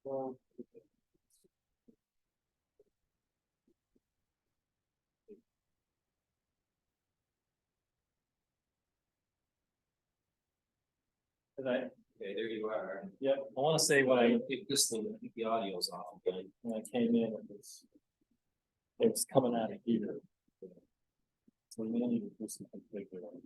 Well, okay, there you are. Yep, I want to say when I pick this thing, I think the audio's off again. When I came in, it was coming out of here. So we need to do some configuring.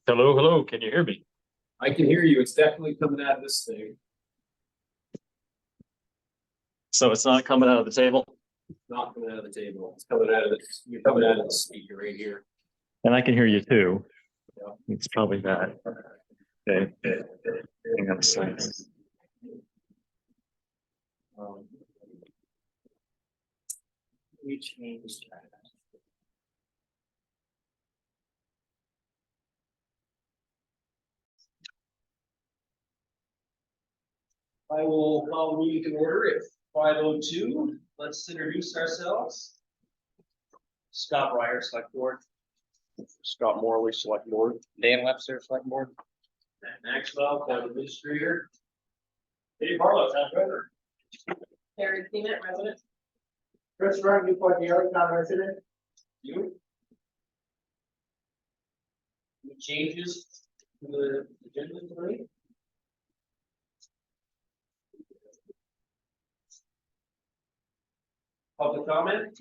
Hello, hello, can you hear me? I can hear you. It's definitely coming out of this thing. So it's not coming out of the table? Not coming out of the table. It's coming out of this. You're coming out of the speaker right here. And I can hear you too. Yeah. It's probably that. Okay. Hang on a second. We changed that. I will call the meeting to order at 5:02. Let's introduce ourselves. Scott Breyer, Select Board. Scott Morley, Select Board. Dan Webster, Select Board. Matt Maxwell, Town Administrator. Dave Barlow, Town Treasurer. Harry Keeman, resident. Chris Ryan, Newport Daily, Town Resident. You? Any changes to the agenda tonight? Public comment?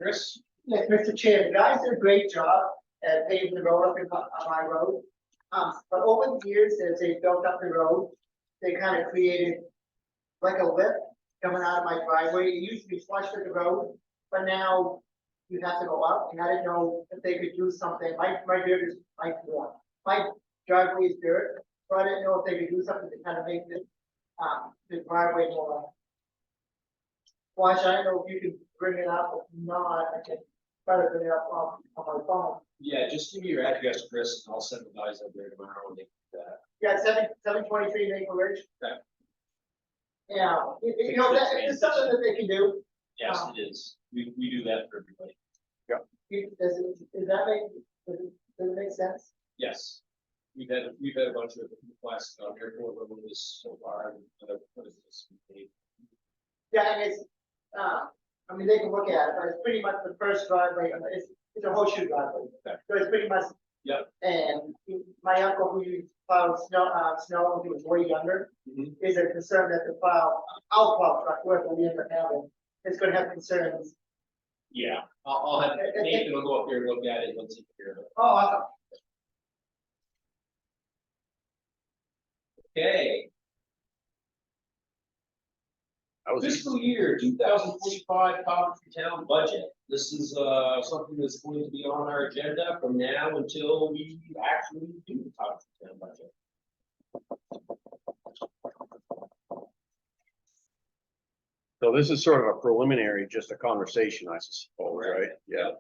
Chris? Yes, Mr. Chair, the guys did a great job at paving the road up on my road. But over the years, as they built up the road, they kind of created like a lip coming out of my driveway. It used to be flush with the road, but now you have to go up, and I didn't know if they could do something. My dirt is my driveway is dirt, so I didn't know if they could do something to kind of make the driveway more. Watch, I don't know if you could bring it up, if not, I can try to bring it up on my phone. Yeah, just give me your address, Chris, and I'll send the guys up there tomorrow and they can do that. Yeah, 723 Maple Ridge. Okay. Yeah, you know, it's something that they can do. Yes, it is. We do that for everybody. Does it make sense? Yes. We've had a bunch of requests on here for this so far. What is this? Yeah, and it's, I mean, they can look at it, but it's pretty much the first driveway, it's a horseshoe driveway. Okay. So it's pretty much. Yep. And my uncle, who used to plow snow when he was way younger, is a concern that the our plow truck, whoever we end up having, is gonna have concerns. Yeah, I'll have Nathan will go up there and look at it once he's here. Oh, awesome. Okay. Fiscal year 2045 Coventry Town budget. This is something that's going to be on our agenda from now until we actually do the Coventry Town budget. So this is sort of a preliminary, just a conversation, I suppose, right? Yeah.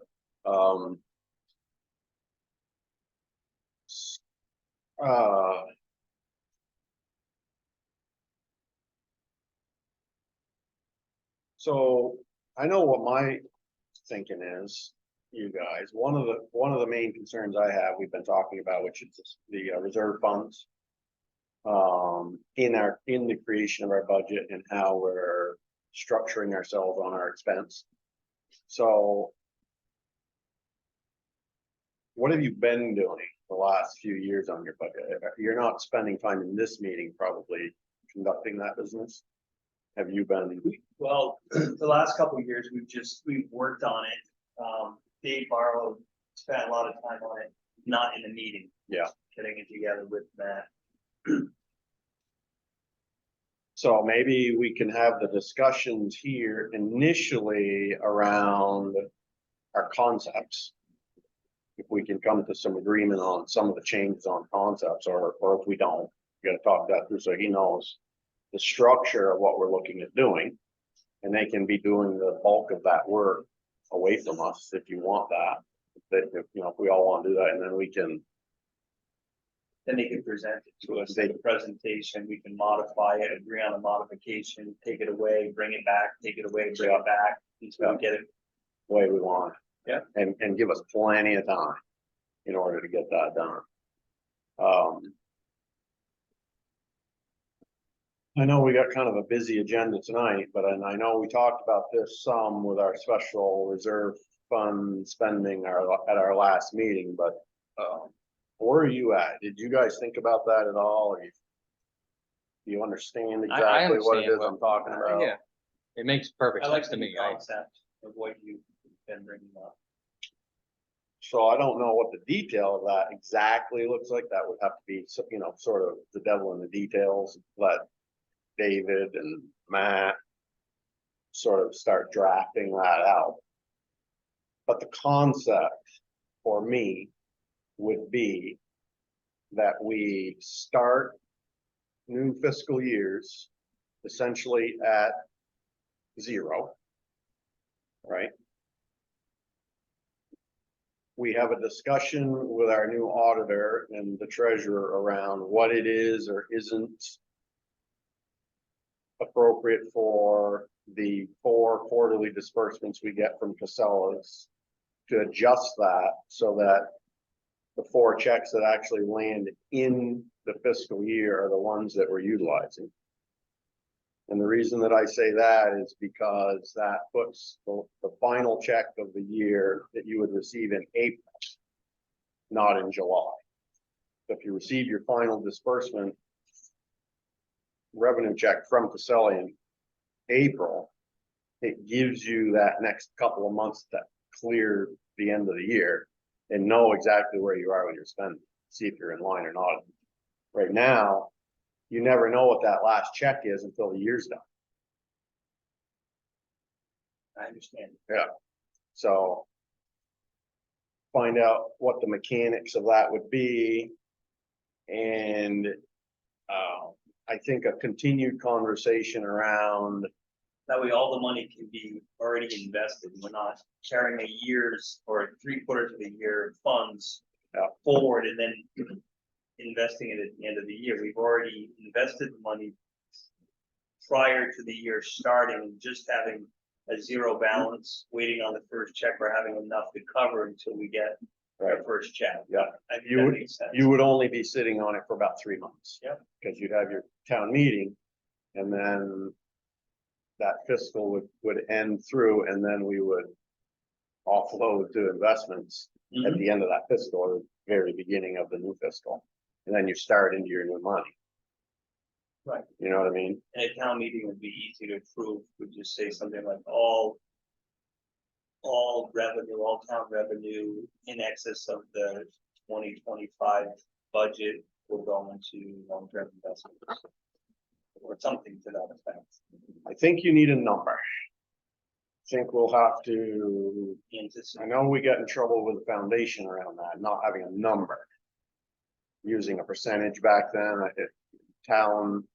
So I know what my thinking is, you guys. One of the main concerns I have, we've been talking about, which is the reserve funds. In the creation of our budget and how we're structuring ourselves on our expense. So what have you been doing the last few years on your budget? You're not spending time in this meeting probably conducting that business. Have you been? Well, the last couple of years, we've worked on it. Dave Barlow spent a lot of time on it, not in the meeting. Yeah. Getting it together with Matt. So maybe we can have the discussions here initially around our concepts. If we can come to some agreement on some of the changes on concepts, or if we don't, we gotta talk that through so he knows the structure of what we're looking at doing. And they can be doing the bulk of that work away from us if you want that. If we all want to do that, and then we can then they can present it to us, the presentation, we can modify it, agree on a modification, take it away, bring it back, take it away, bring it back, until we get it. the way we want. Yeah. And give us plenty of time in order to get that done. I know we got kind of a busy agenda tonight, but I know we talked about this some with our special reserve fund spending at our last meeting, but where are you at? Did you guys think about that at all? Or do you understand I exactly what it understand is I'm talking about? Yeah, it makes perfect I like sense to the me. concept of what you've been bringing up. So I don't know what the detail of that exactly looks like. That would have to be, you know, sort of the devil in the details. Let David and Matt sort of start drafting that out. But the concept for me would be that we start new fiscal years essentially at 0, right? We have a discussion with our new auditor and the treasurer around what it is or isn't appropriate for the 4 quarterly disbursements we get from Casellas, to adjust that so that the 4 checks that actually land in the fiscal year are the ones that we're utilizing. And the reason that I say that is because that puts the final check of the year that you would receive in April, not in July. If you receive your final disbursement revenue check from Casella in April, it gives you that next couple of months to clear the end of the year and know exactly where you are when you're spending, see if you're in line or not. Right now, you never know what that last check is until the year's done. I understand. Yeah. So find out what the mechanics of that would be. And I think a continued conversation around, That way all the money can be already invested. We're not carrying a year's or 3/4 of a year funds Yeah. forward and then investing it at the end of the year. We've already invested the money prior to the year starting, just having a 0 balance, waiting on the first check, or having enough to cover until we get our first check. Yeah. I think You that would- makes sense. you would only be sitting on it for about 3 months. Yep. Because you'd have your town meeting and then that fiscal would end through, and then we would offload to investments at Mhm. the end of that fiscal, or the very beginning of the new fiscal. And then you start into your new money. Right. You know what I mean? And a town meeting would be easy to approve, would just say something like all revenue, all town revenue in excess of the 2025 budget will go into long-term investments. Or something to that effect. I think you need a number. I think we'll have to, I know we got in trouble with the foundation around that, not having a number. Using a percentage back then, I did town,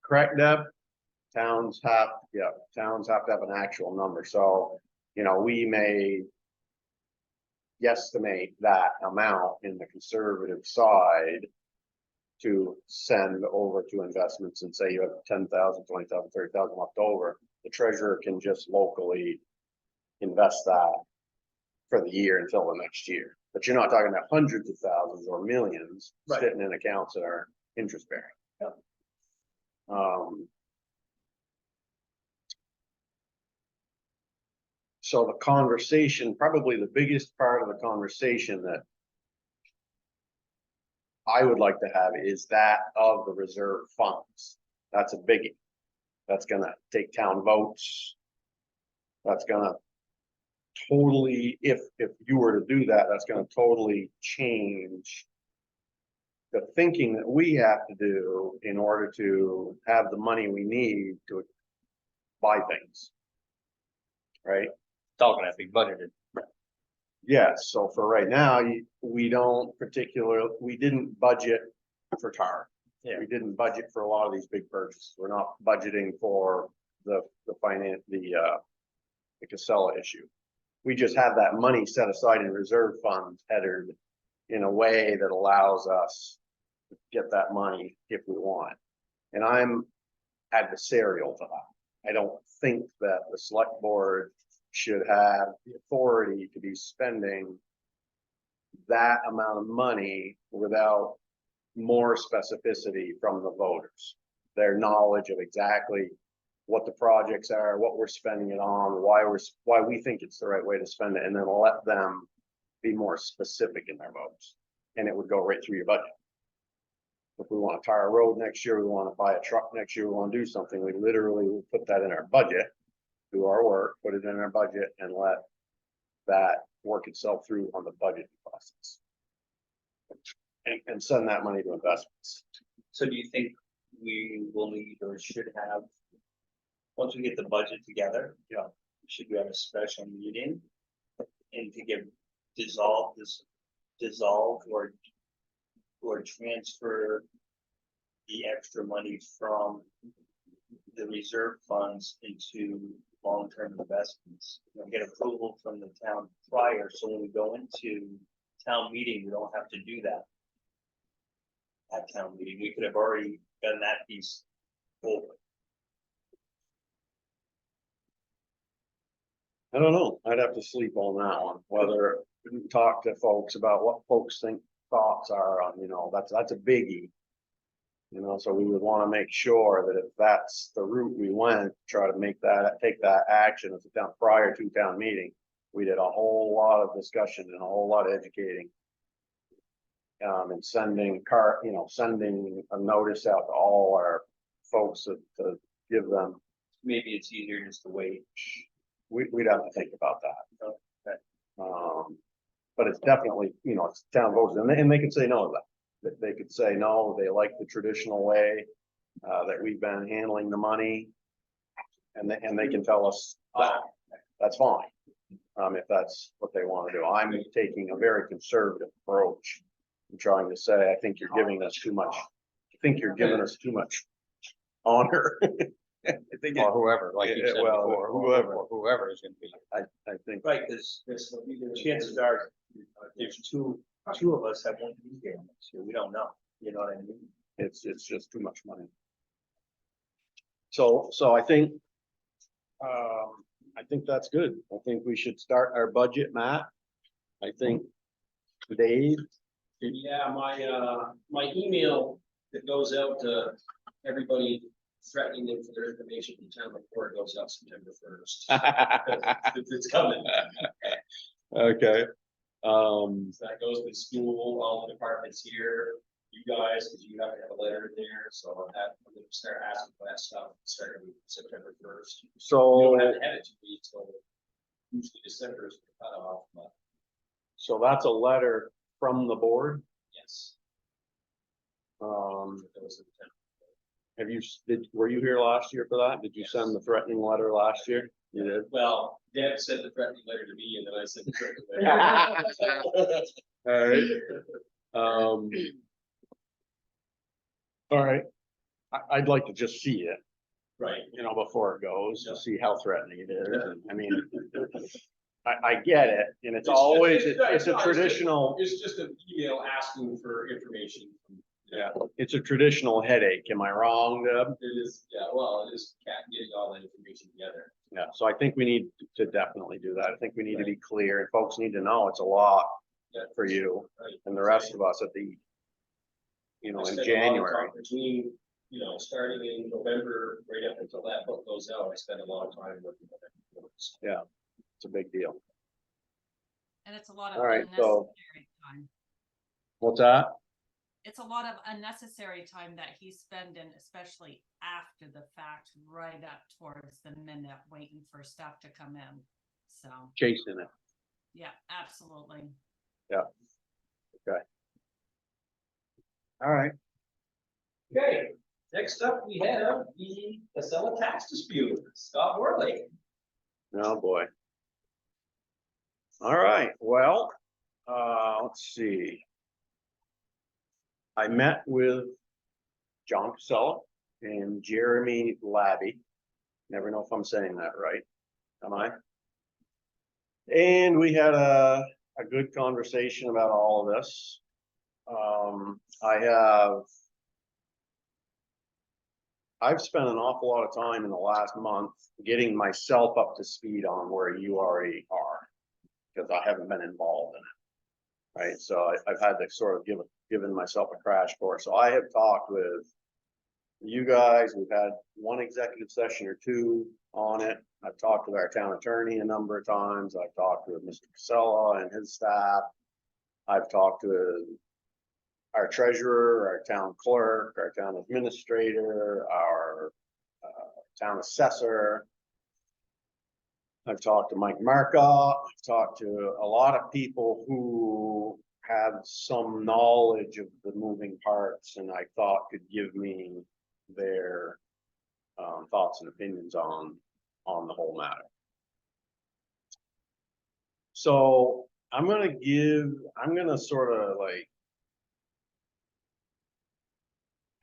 correct, Deb? Towns have to have an actual number, so, you know, we may guesstimate that amount in the conservative side to send over to investments, and say you have 10,000, 20,000, 30,000 left over. The treasurer can just locally invest that for the year until the next year. But you're not talking about hundreds of thousands or millions Right. sitting in accounts that are interest bearing. Yep. So the conversation, probably the biggest part of the conversation that I would like to have is that of the reserve funds. That's a biggie. That's gonna take town votes. That's gonna totally, if you were to do that, that's gonna totally change the thinking that we have to do in order to have the money we need to buy things. Right? It's all gonna have to be budgeted. Yes, so for right now, we didn't budget for tar. Yeah. We didn't budget for a lot of these big purchases. We're not budgeting for the Casella issue. We just have that money set aside in reserve funds headed in a way that allows us get that money if we want. And I'm adversarial to that. I don't think that the select board should have the authority to be spending that amount of money without more specificity from the voters. Their knowledge of exactly what the projects are, what we're spending it on, why we think it's the right way to spend it, and then let them be more specific in their votes. And it would go right through your budget. If we want to tire a road next year, we want to buy a truck next year, we want to do something, we literally will put that in our budget, do our work, put it in our budget, and let that work itself through on the budgeting process. And send that money to investments. So do you think we will need or should have, once we get the budget together? Yeah. Should we have a special meeting? And to get dissolve or transfer the extra money from the reserve funds into long-term investments? Get approval from the town prior, so when we go into town meeting, we don't have to do that. At town meeting, we could have already done that piece over. I don't know, I'd have to sleep on that one, whether talk to folks about what folks think thoughts are on, that's a biggie. So we would want to make sure that if that's the route we went, try to take that action as a town prior to town meeting. We did a whole lot of discussion and a whole lot of educating. And sending a notice out to all our folks to give them. Maybe it's easier just to wait. We'd have to think about that. Okay. But it's definitely, it's town votes, and they could say no to that. They could say no, they like the traditional way that we've been handling the money. And they can tell us that. That's fine. If that's what they want to do. I'm taking a very conservative approach. I'm trying to say, I think you're giving us too much. I think you're giving us too much honor. I think Or whoever, like you said well, before, whoever is gonna be. I think Right, because chances are, there's two of us that won't be there next year. We don't know. You know what I mean? it's just too much money. So I think that's good. I think we should start our budget, Matt. I think Dave. Yeah, my email that goes out to everybody threatening them for their information from town report goes out September 1st. It's coming. Okay. So that goes to the school, all the departments here, you guys, because you have to have a letter in there, so I'm gonna start asking for that stuff, starting September 1st. You So don't have to have it to me until usually December is the cutoff, but so that's a letter from the board. yes. Um, That was the intent. were you here last year for that? Did you send the threatening letter last year? You did. Well, Deb sent the threatening letter to me and then I sent the threatening letter. All right. All right. I'd like to just see it, Right. before it goes, Yeah. to see how threatening it is. And, I mean, I get it, and it's It's always, just- it's a no, traditional, It's just an email asking for information. yeah, it's a traditional headache. Am I wrong, Deb? It is, yeah, well, it is getting all that information together. Yeah, so I think we need to definitely do that. I think we need to be clear, and folks need to know it's a lot Yeah. for you Right. and the rest of us at the, I in spent a lot of January. time between, starting in November, right up until that book goes out, I spent a lot of time working on it. Yeah, it's a big deal. And it's a lot of All right, so- unnecessary time. What's that? It's a lot of unnecessary time that he's spending, especially after the fact, right up towards the minute waiting for stuff to come in. So, Chasing it. yeah, absolutely. All right. Okay, next up, we have the Casella tax dispute, Scott Worley. Oh, boy. All right, well, let's see. I met with John Casella and Jeremy Labby. Never know if I'm saying that right. Am I? And we had a good conversation about all of this. I've spent an awful lot of time in the last month getting myself up to speed on where you already are. Because I haven't been involved in it. Right, so I've had to sort of given myself a crash course. So I have talked with you guys, we've had one executive session or two on it. I've talked with our town attorney a number of times. I've talked with Mr. Casella and his staff. I've talked with our treasurer, our town clerk, our town administrator, our town assessor. I've talked to Mike Markoff. I've talked to a lot of people who have some knowledge of the moving parts and I thought could give me their thoughts and opinions on the whole matter. So I'm gonna sort of like,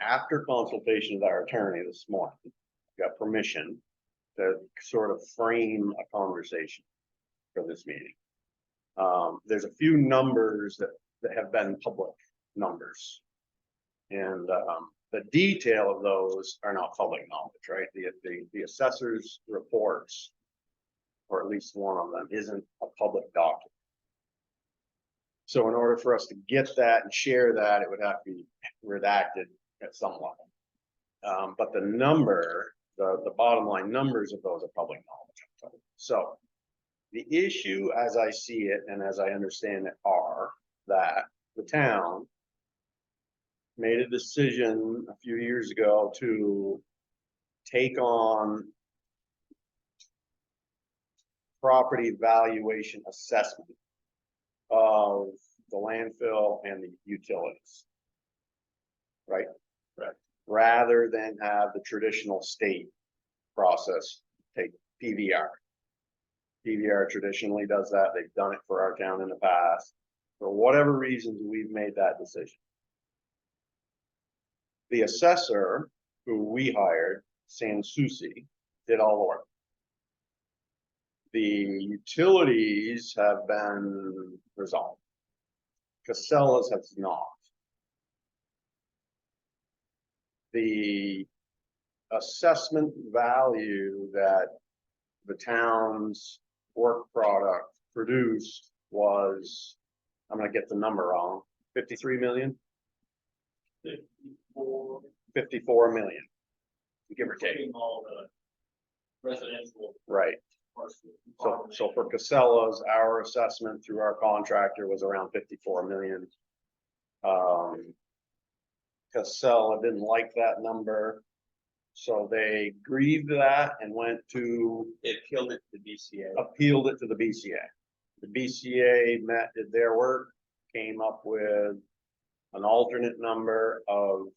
after consultation with our attorney this morning, got permission to sort of frame a conversation for this meeting. There's a few numbers that have been public numbers. And the detail of those are not public knowledge, right? The assessor's reports, or at least one of them, isn't a public document. So in order for us to get that and share that, it would have to be redacted at some level. But the number, the bottom line numbers of those are public knowledge. So the issue as I see it and as I understand it are that the town made a decision a few years ago to take on property valuation assessment of the landfill and the utilities. Right? Right. Rather than have the traditional state process take PVR. PVR traditionally does that. They've done it for our town in the past. For whatever reasons, we've made that decision. The assessor who we hired, Sansusi, did all the work. The utilities have been resolved. Casella's has not. The assessment value that the town's work product produced was, I'm gonna get the number wrong, 53 million? 54 million, give or take. All the residential. Right. So for Casella's, our assessment through our contractor was around 54 million. Casella didn't like that number, so they grieved that and went to, It appealed it to the BCA. appealed it to the BCA. The BCA met, did their work, came up with an alternate number of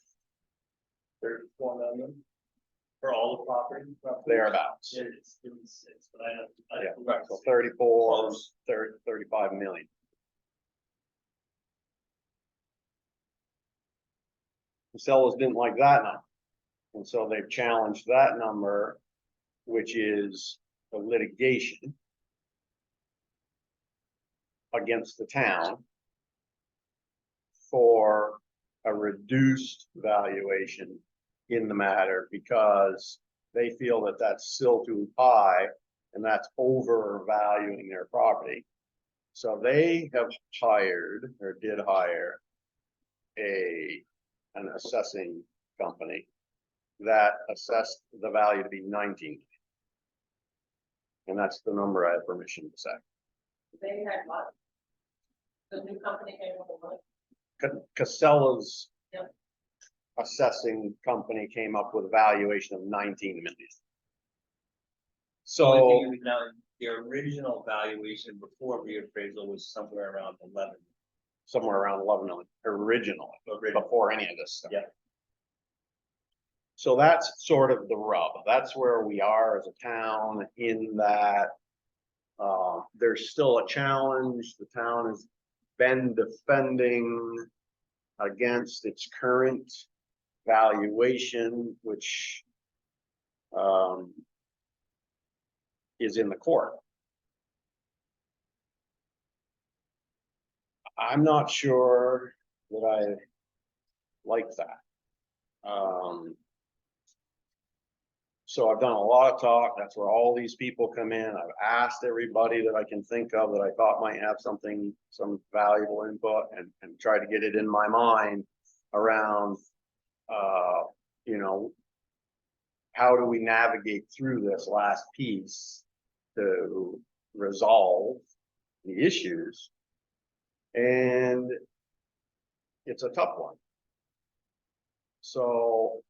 34 million for all the property. thereabouts. It's 6, but I know. Yeah, so 34, 30, 35 million. The sellers didn't like that number. And so they've challenged that number, which is the litigation against the town for a reduced valuation in the matter because they feel that that's still too high and that's overvaluing their property. So they have hired or did hire an assessing company that assessed the value to be 19. And that's the number I have permission to say. They had what? The new company came up with what? Casella's Yep. assessing company came up with a valuation of 19 million. So the So thing is now, the original valuation before reappraisal was somewhere around 11. somewhere around 11 million originally, before any of this stuff. Yeah. So that's sort of the rub. That's where we are as a town in that there's still a challenge. The town has been defending against its current valuation, which is in the court. I'm not sure that I like that. So I've done a lot of talk. That's where all these people come in. I've asked everybody that I can think of that I thought might have something, some valuable input, and try to get it in my mind around, you know, how do we navigate through this last piece to resolve the issues? And it's a tough one. So,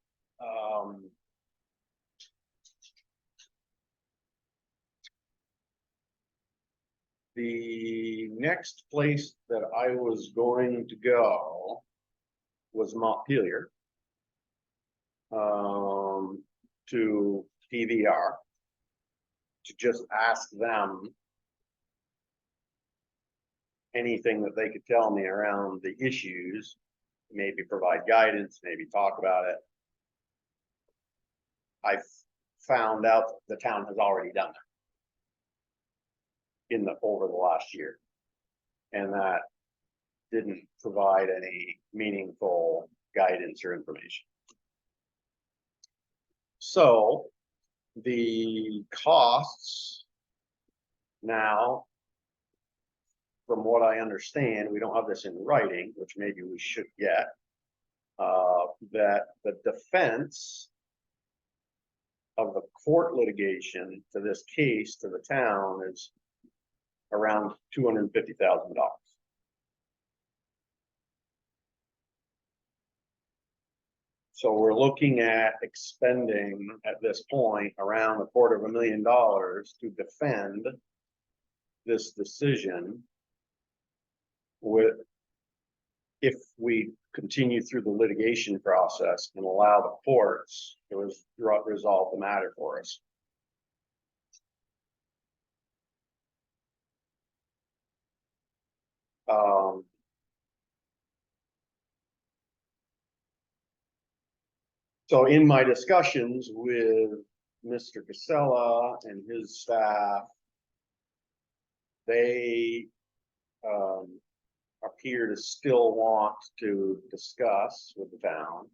the next place that I was going to go was Montpelier, to PVR, to just ask them anything that they could tell me around the issues, maybe provide guidance, maybe talk about it. I found out the town has already done that over the last year, and that didn't provide any meaningful guidance or information. So the costs now, from what I understand, we don't have this in writing, which maybe we should get, that the defense of the court litigation to this case to the town is around $250,000. So we're looking at expending at this point around $250,000 to defend this decision. With, if we continue through the litigation process and allow the courts to resolve the matter for us. So in my discussions with Mr. Casella and his staff, they appear to still want to discuss with the town,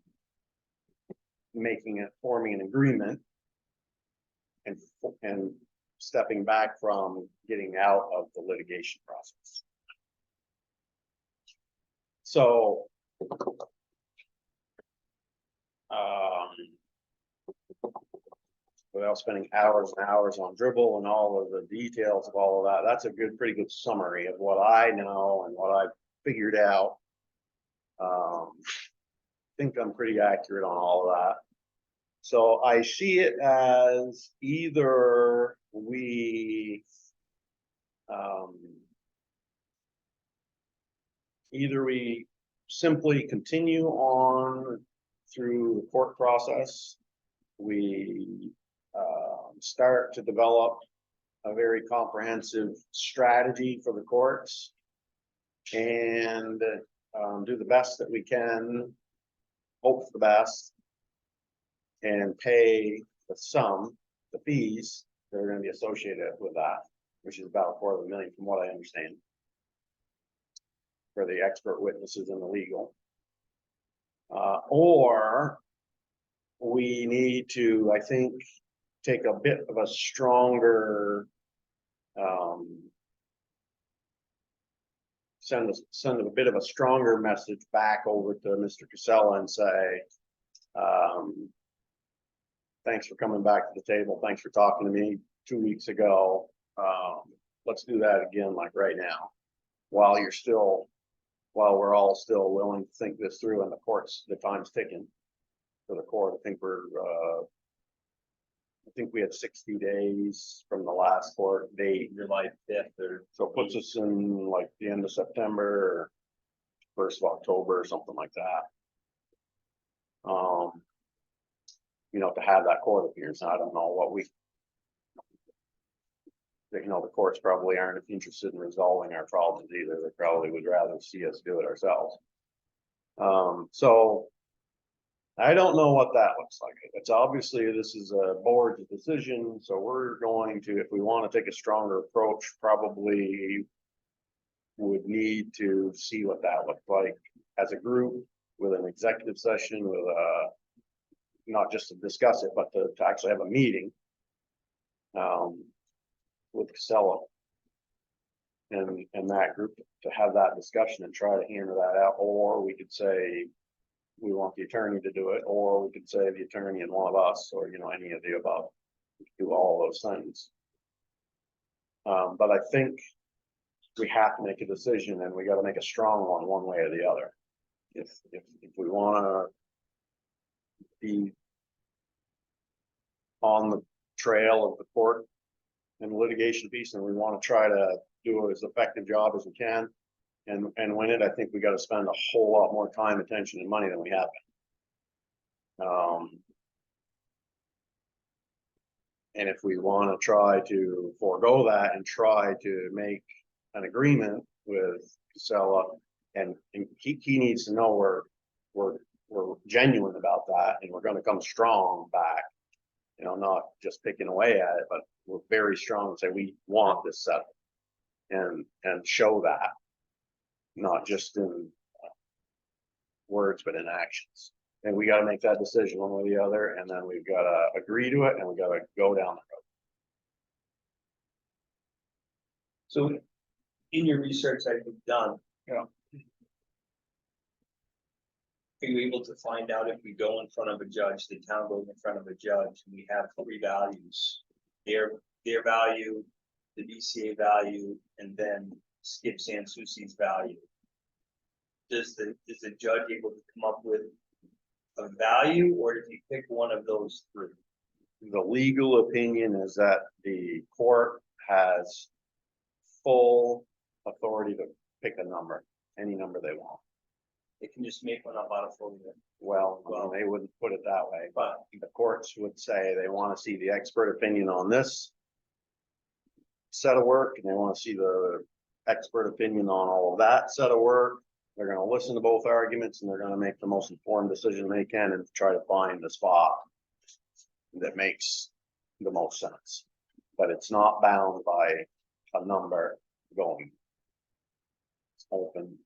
forming an agreement and stepping back from getting out of the litigation process. So without spending hours and hours on dribble and all of the details of all of that, that's a pretty good summary of what I know and what I've figured out. I think I'm pretty accurate on all of that. So I see it as either we simply continue on through the court process. We start to develop a very comprehensive strategy for the courts and do the best that we can, hope for the best, and pay the fees that are going to be associated with that, which is about $250,000 from what I understand, for the expert witnesses and the legal. Or we need to, I think, take a bit of a stronger, send a bit of a stronger message back over to Mr. Casella and say, thanks for coming back to the table. Thanks for talking to me 2 weeks ago. Let's do that again, like right now, while we're all still willing to think this through, and the time's ticking for the court. I think we had 60 days from the last court date, July 5th, so it puts us in like the end of September or 1st of October or something like that. To have that court appearance. I don't know what the courts probably aren't interested in resolving our problems either. They probably would rather see us do it ourselves. So I don't know what that looks like. It's obviously, this is a board's decision, so we're going to, if we want to take a stronger approach, probably would need to see what that looked like as a group, with an executive session with not just to discuss it, but to actually have a meeting. With Casella. And that group to have that discussion and try to hammer that out, or we could say. We want the attorney to do it, or we could say the attorney and one of us, or any of the above. We could do all those things. But I think we have to make a decision, and we gotta make a strong one way or the other. If we wanna be on the trail of the court and litigation piece, and we wanna try to do as effective job as we can and win it, I think we gotta spend a whole lot more time, attention, and money than we have been. And if we wanna try to forego that and try to make an agreement with Casella, and he needs to know we're genuine about that, and we're gonna come strong back. Not just picking away at it, but we're very strong and say we want this settled. And show that, not just in words, but in actions. And we gotta make that decision one way or the other, and then we've gotta agree to it, and we gotta go down the road. So in your research that you've done. Yeah. Are you able to find out if we go in front of a judge, the town goes in front of a judge, and we have three values? Their value, the BCA value, and then Skip Sansucci's value. Is the judge able to come up with a value, or did he pick one of those three? The legal opinion is that the court has full authority to pick a number, any number they want. They can just make one up out of thin air. Well, they wouldn't put it that way, But the courts would say they want to see the expert opinion on this set of work, and they want to see the expert opinion on all of that set of work. They're going to listen to both arguments, and they're going to make the most informed decision they can and try to find the spot that makes the most sense. But it's not bound by a number going. It's open,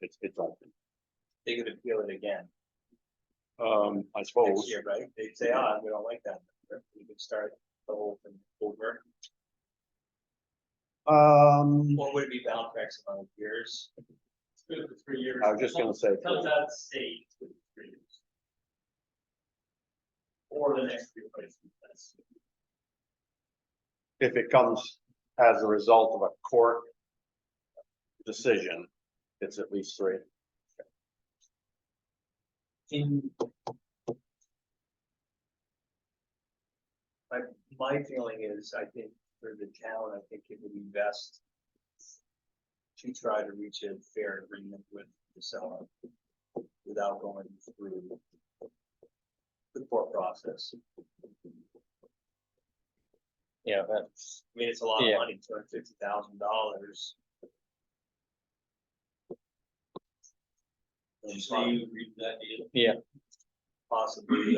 it's open. they could appeal it again I next suppose. year, right? They'd say, we don't like that. We could start the whole thing over. Or would it be bound for X amount of years? It's good for 3 years. I was just gonna say, It comes out of state for 3 years. Or the next replacement. if it comes as a result of a court decision, it's at least 3. My feeling is, I think for the town, I think it would be best to try to reach a fair agreement with the seller without going through the court process. Yeah, that's, I mean, it's a lot of Yeah. money, $250,000. And So you agree to that deal? yeah, possibly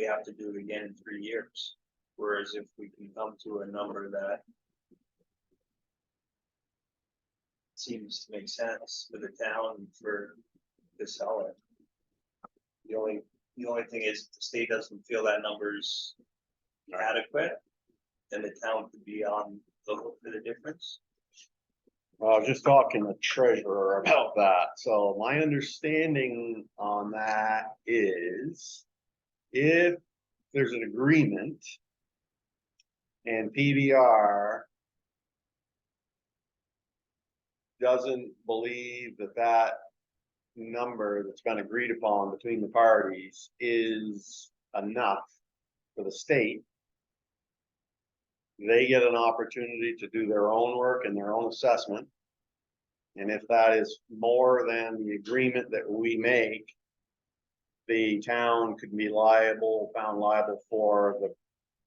have to do it again in 3 years. Whereas if we can come to a number that seems to make sense for the town and for the seller. The only thing is, if the state doesn't feel that number's adequate, then the town could be on the hook for the difference. Well, I was just talking to the treasurer about that, so my understanding on that is if there's an agreement and PBR doesn't believe that that number that's been agreed upon between the parties is enough for the state, they get an opportunity to do their own work and their own assessment. And if that is more than the agreement that we make, the town could be found liable for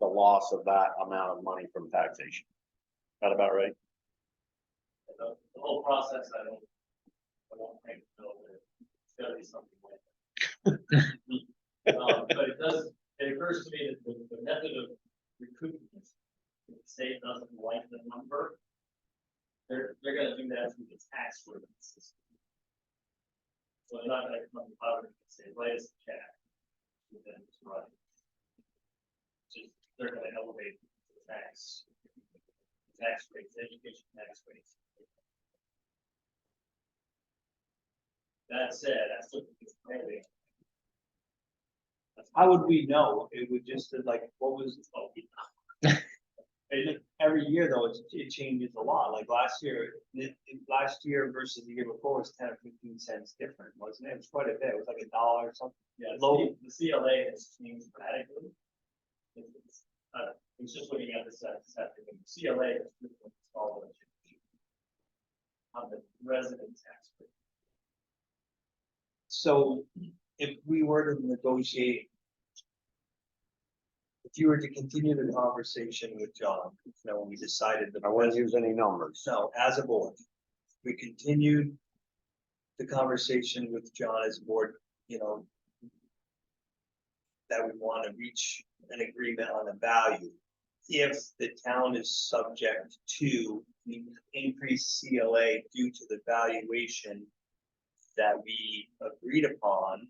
the loss of that amount of money from taxation. That about right? The whole process, I won't make it know that it's gotta be something like that. But it occurs to me that the method of recouping this, if the state doesn't like the number, they're gonna do that through the tax ordinance system. So I'm not gonna come out and say, write us a check. And then it's right. Just, they're gonna elevate the tax rates, education tax rates. That said, I still think it's maybe. How would we know? It would just like, what was, every year though, it changes a lot. Like last year, last year versus the year before was 10 or 15 cents different, wasn't it? It was quite a bit. It was like $1 or something. Yeah, Low. the CLA has changed radically. It's just looking at the septic, and the CLA is all the change. On the resident tax rate. So if we were to negotiate, if you were to continue the conversation with John, you know, when we decided that I wouldn't use any numbers. so as a board, we continued the conversation with John as a board, you know, that we want to reach an agreement on the value. If the town is subject to the increased CLA due to the valuation that we agreed upon,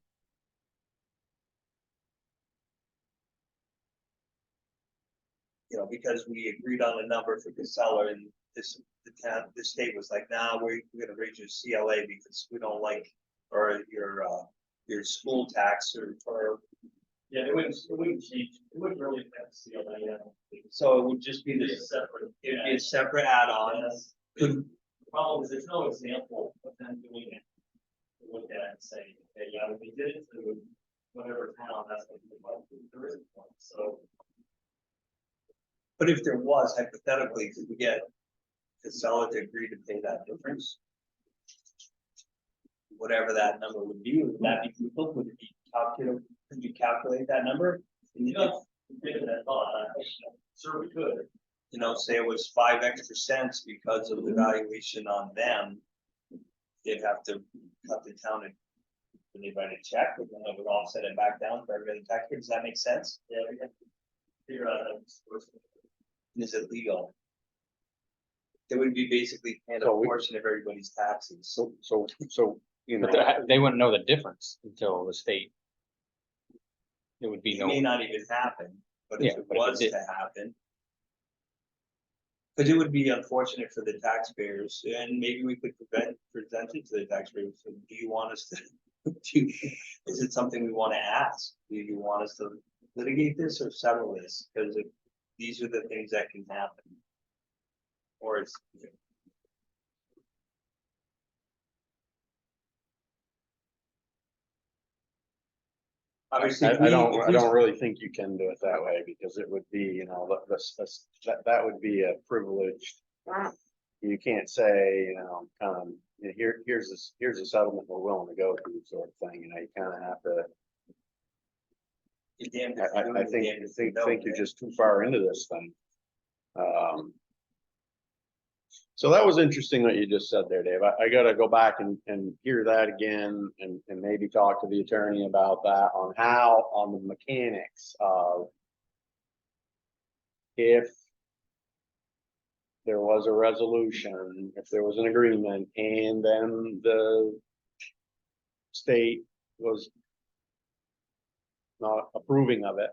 you know, because we agreed on a number for the seller and the state was like, nah, we're gonna raise your CLA because we don't like, or your school tax or. Yeah, it wouldn't change, it wouldn't really affect the CLA, I don't think. So it would just be It'd be a this, separate. it'd be a separate add-on. Yes. Could, The problem is there's no example of them doing it. To look at it and say, hey, yeah, when they did it to whatever town, that's what they like, there isn't one, so. but if there was hypothetically, could we get the seller to agree to pay that difference? Whatever that number would be, would that be legal? Would it be calculated? Could you calculate that number? You know, given that thought, sure we could. You know, say it was 5 extra cents because of the valuation on them. They'd have to cut the town and when they write a check, and then it would offset it back down for every taxpayer. Does that make sense? Yeah, we have to figure out how to source it. Is it legal? It would be basically paying a So we- portion of everybody's taxes. So, you know, But they wouldn't know the difference until the state. It would be It no, may not even happen, but if Yeah, it but if it was did- to happen. Because it would be unfortunate for the taxpayers, and maybe we could present it to the taxpayers. So do you want us to, is it something we want to ask? Do you want us to litigate this or settle this? Because these are the things that can happen. Or it's. Obviously, I don't really think you can do it that way because it would be, you know, that would be a privileged. You can't say, you know, here's a settlement we're willing to go through sort of thing, you know, you kind of have to. You're damned if you do I and think, damned if you don't, think you're right? just too far into this thing. So that was interesting what you just said there, Dave. I gotta go back and hear that again and maybe talk to the attorney about that on the mechanics of if there was a resolution, if there was an agreement, and then the state was not approving of it,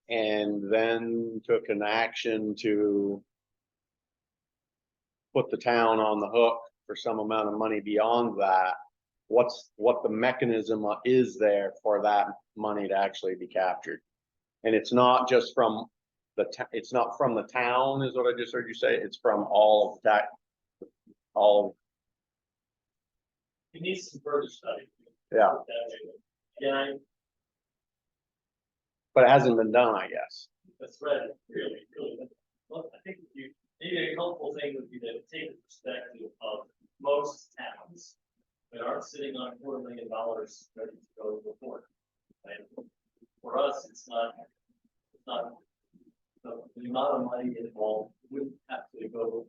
and then took an action to put the town on the hook for some amount of money beyond that, what the mechanism is there for that money to actually be captured. And it's not just from it's not from the town, is what I just heard you say, it's from all of that, It needs some further study. yeah, Yeah, but it hasn't been done, I guess. that's right, really, well, I think maybe a helpful thing would be to take the perspective of most towns that aren't sitting on $250,000 ready to go to court. Right? For us, it's not, the amount of money involved wouldn't have to go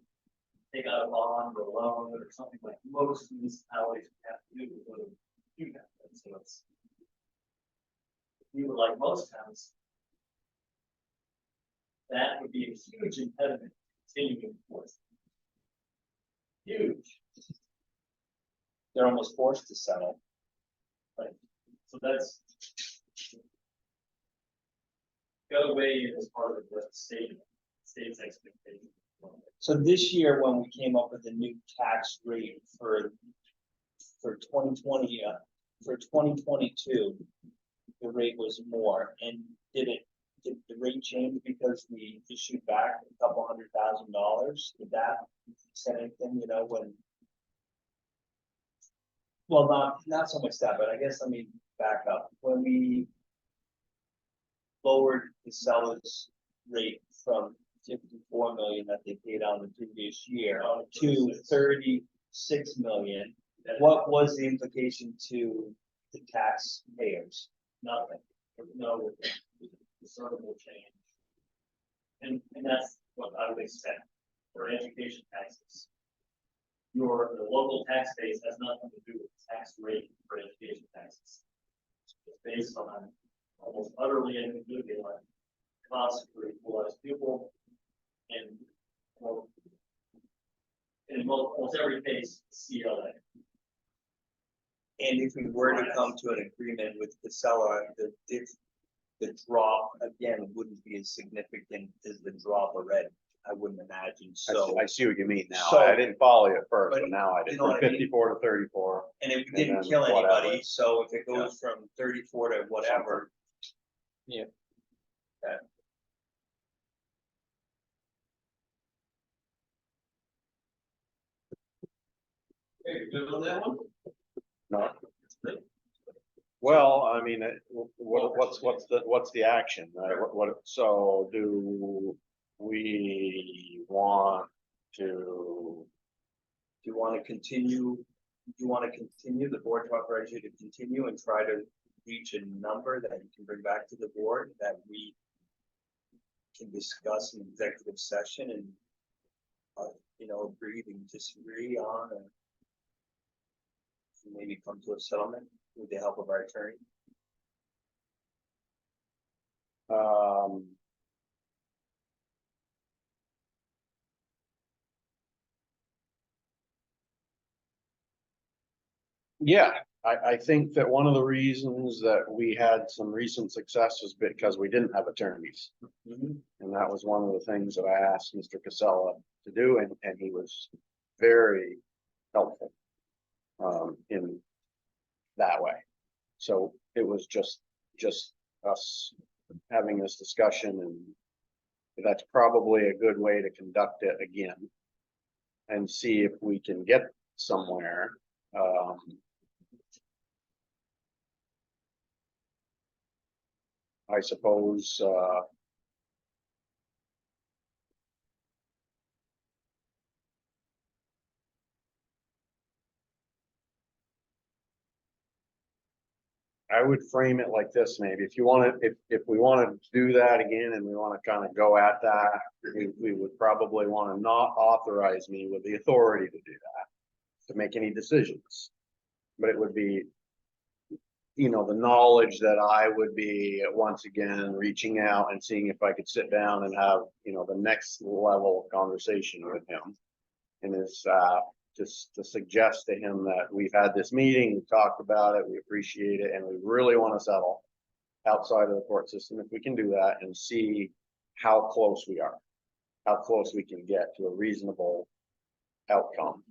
take out a bond or a loan or something like most municipalities have to do to go to do that. And so it's, if you were like most towns, that would be a huge impediment to continuing enforcement. Huge. they're almost forced to settle. So that's. The other way is part of the state's expectation. So this year, when we came up with the new tax rate for 2020, for 2022, the rate was more, and did the rate change because we issued back a couple $100,000? Did that say anything, you know, when? Well, not so much that, but I guess let me back up. When we lowered the seller's rate from 54 million that they paid on the previous year to 36 million, what was the implication to the taxpayers? Nothing. No, the sort of will change. And that's what I would expect for education taxes. The local tax base has nothing to do with the tax rate for education taxes. It's based on almost utterly individual costs for equalized pupil and, well, in almost every case, CLA. And if we were to come to an agreement with the seller, the drop again wouldn't be as significant as the drop already. I wouldn't imagine. So, I see what you mean now. So- I didn't follow you at first, But but now I did. you know From what I mean? 54 to 34. and it and didn't then kill anybody. whatever. So if it goes from 34 to whatever. Yeah. Okay. Hey, you good on that one? No. Well, I mean, what's the action? So do we want to? Do you want to continue? Do you want to continue? The board to authorize you to continue and try to reach a number that you can bring back to the board that we can discuss in executive session and, you know, agree and disagree on, and maybe come to a settlement with the help of our attorney. Yeah, I think that one of the reasons that we had some recent success was because we didn't have attorneys. And that was one of the things that I asked Mr. Casella to do, and he was very helpful in that way. So it was just us having this discussion, and that's probably a good way to conduct it again and see if we can get somewhere. I suppose, I would frame it like this, maybe, if you want to, if we wanted to do that again and we want to kind of go at that, we would probably want to not authorize me with the authority to do that, to make any decisions. But it would be, you know, the knowledge that I would be once again reaching out and seeing if I could sit down and have, you know, the next level of conversation with him. And is just to suggest to him that we've had this meeting, we talked about it, we appreciate it, and we really want to settle outside of the court system if we can do that, and see how close we are, how close we can get to a reasonable outcome.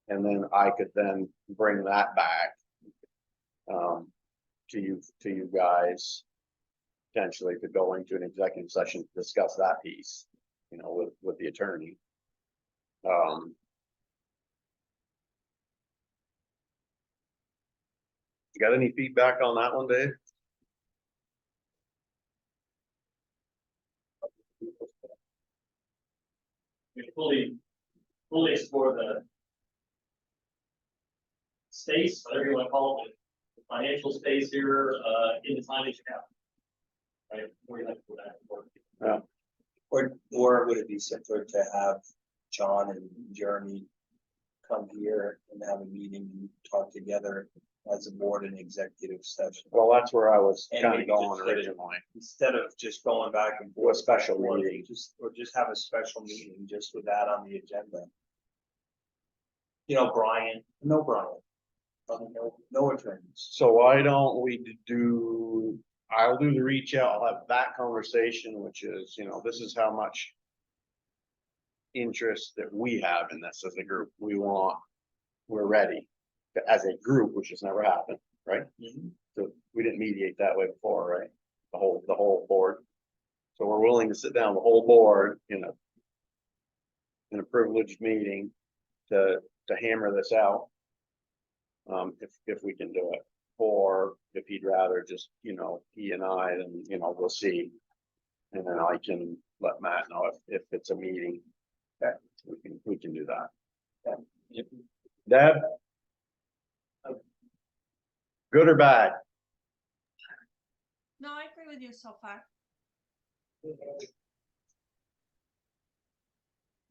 And then I could then bring that back to you guys, potentially to go into an executive session to discuss that piece, you know, with the attorney. You got any feedback on that one, Dave? We fully explore the space, whatever you want to call it, the financial space here, in the time that you have. Right, where you have to go back and forth. Or would it be simpler to have John and Jeremy come here and have a meeting and talk together as a board in executive session? Well, that's where I was And kind of maybe going just put it- originally. Instead of just going back and Do a forth. special or meeting. just have a special meeting just with that on the agenda. You know, Brian, No attorneys. So why don't we do, I'll do the reach out, I'll have that conversation, which is, this is how much interest that we have in this as a group. We're ready as a group, which has never happened, right? So we didn't mediate that way before, right? The whole board. So we're willing to sit down, the whole board, in a privileged meeting to hammer this out. If we can do it, or if he'd rather just, he and I, then, we'll see. And then I can let Matt know if it's a meeting. Okay, we can do that. Yep. Deb? Good or bad? No, I agree with you so far.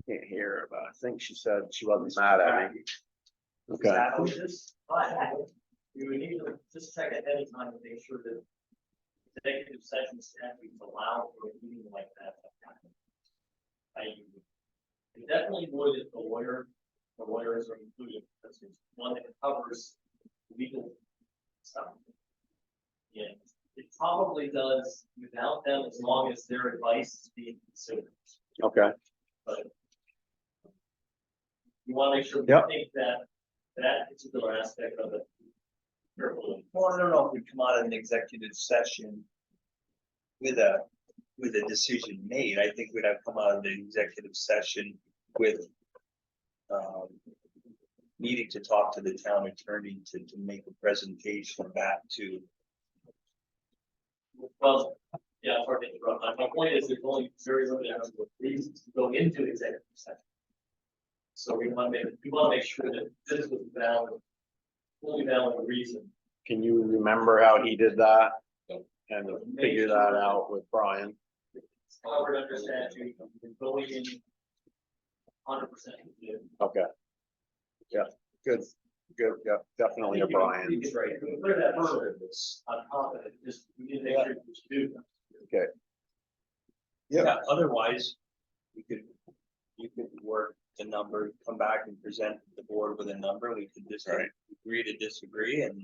Can't hear her, but I think she said she wasn't mad at me. Okay, You would need to just check ahead of time to make sure that executive session statutes allow for a meeting like that to happen. It definitely would if the lawyers are included, because it's one that covers legal stuff. Yeah, it probably does without them, as long as their advice is being considered. okay, But you want to make sure we Yep. think that particular aspect of it carefully. Well, I don't know if we come out of an executive session with a decision made. I think we'd have come out of the executive session with needing to talk to the town attorney to make a presentation back to. Well, yeah, it's hard to interrupt. My point is, there's only very limited number of reasons to go into executive session. So we want to make sure that this was valid, fully valid reason. can you remember how he did that? Yep. And figure that out with Brian? It's covered under statute, going in 100%. Okay. Yeah, good, yeah, definitely a Brian. Right, we put that further, I'm confident, just, we need to make sure we should do that. Okay. Yeah, otherwise, you could work the number, come back and present the board with a number, we could just Right. agree to disagree and.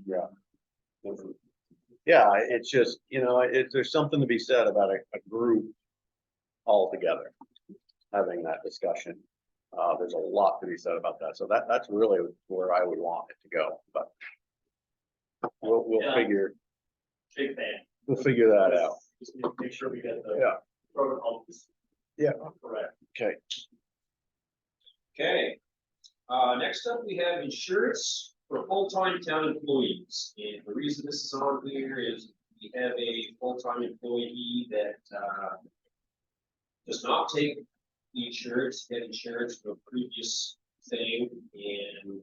Yeah, it's just, there's something to be said about a group all together, having that discussion. There's a lot to be said about that, so that's really where I would want it to go, but we'll Yeah. figure that out. Just need to make sure we get the Yeah. protocols. Yeah. Correct. Okay, Okay, next up, we have insurance for full-time town employees, and the reason this is on here is we have a full-time employee that, does not take the insurance, had insurance for a previous thing, and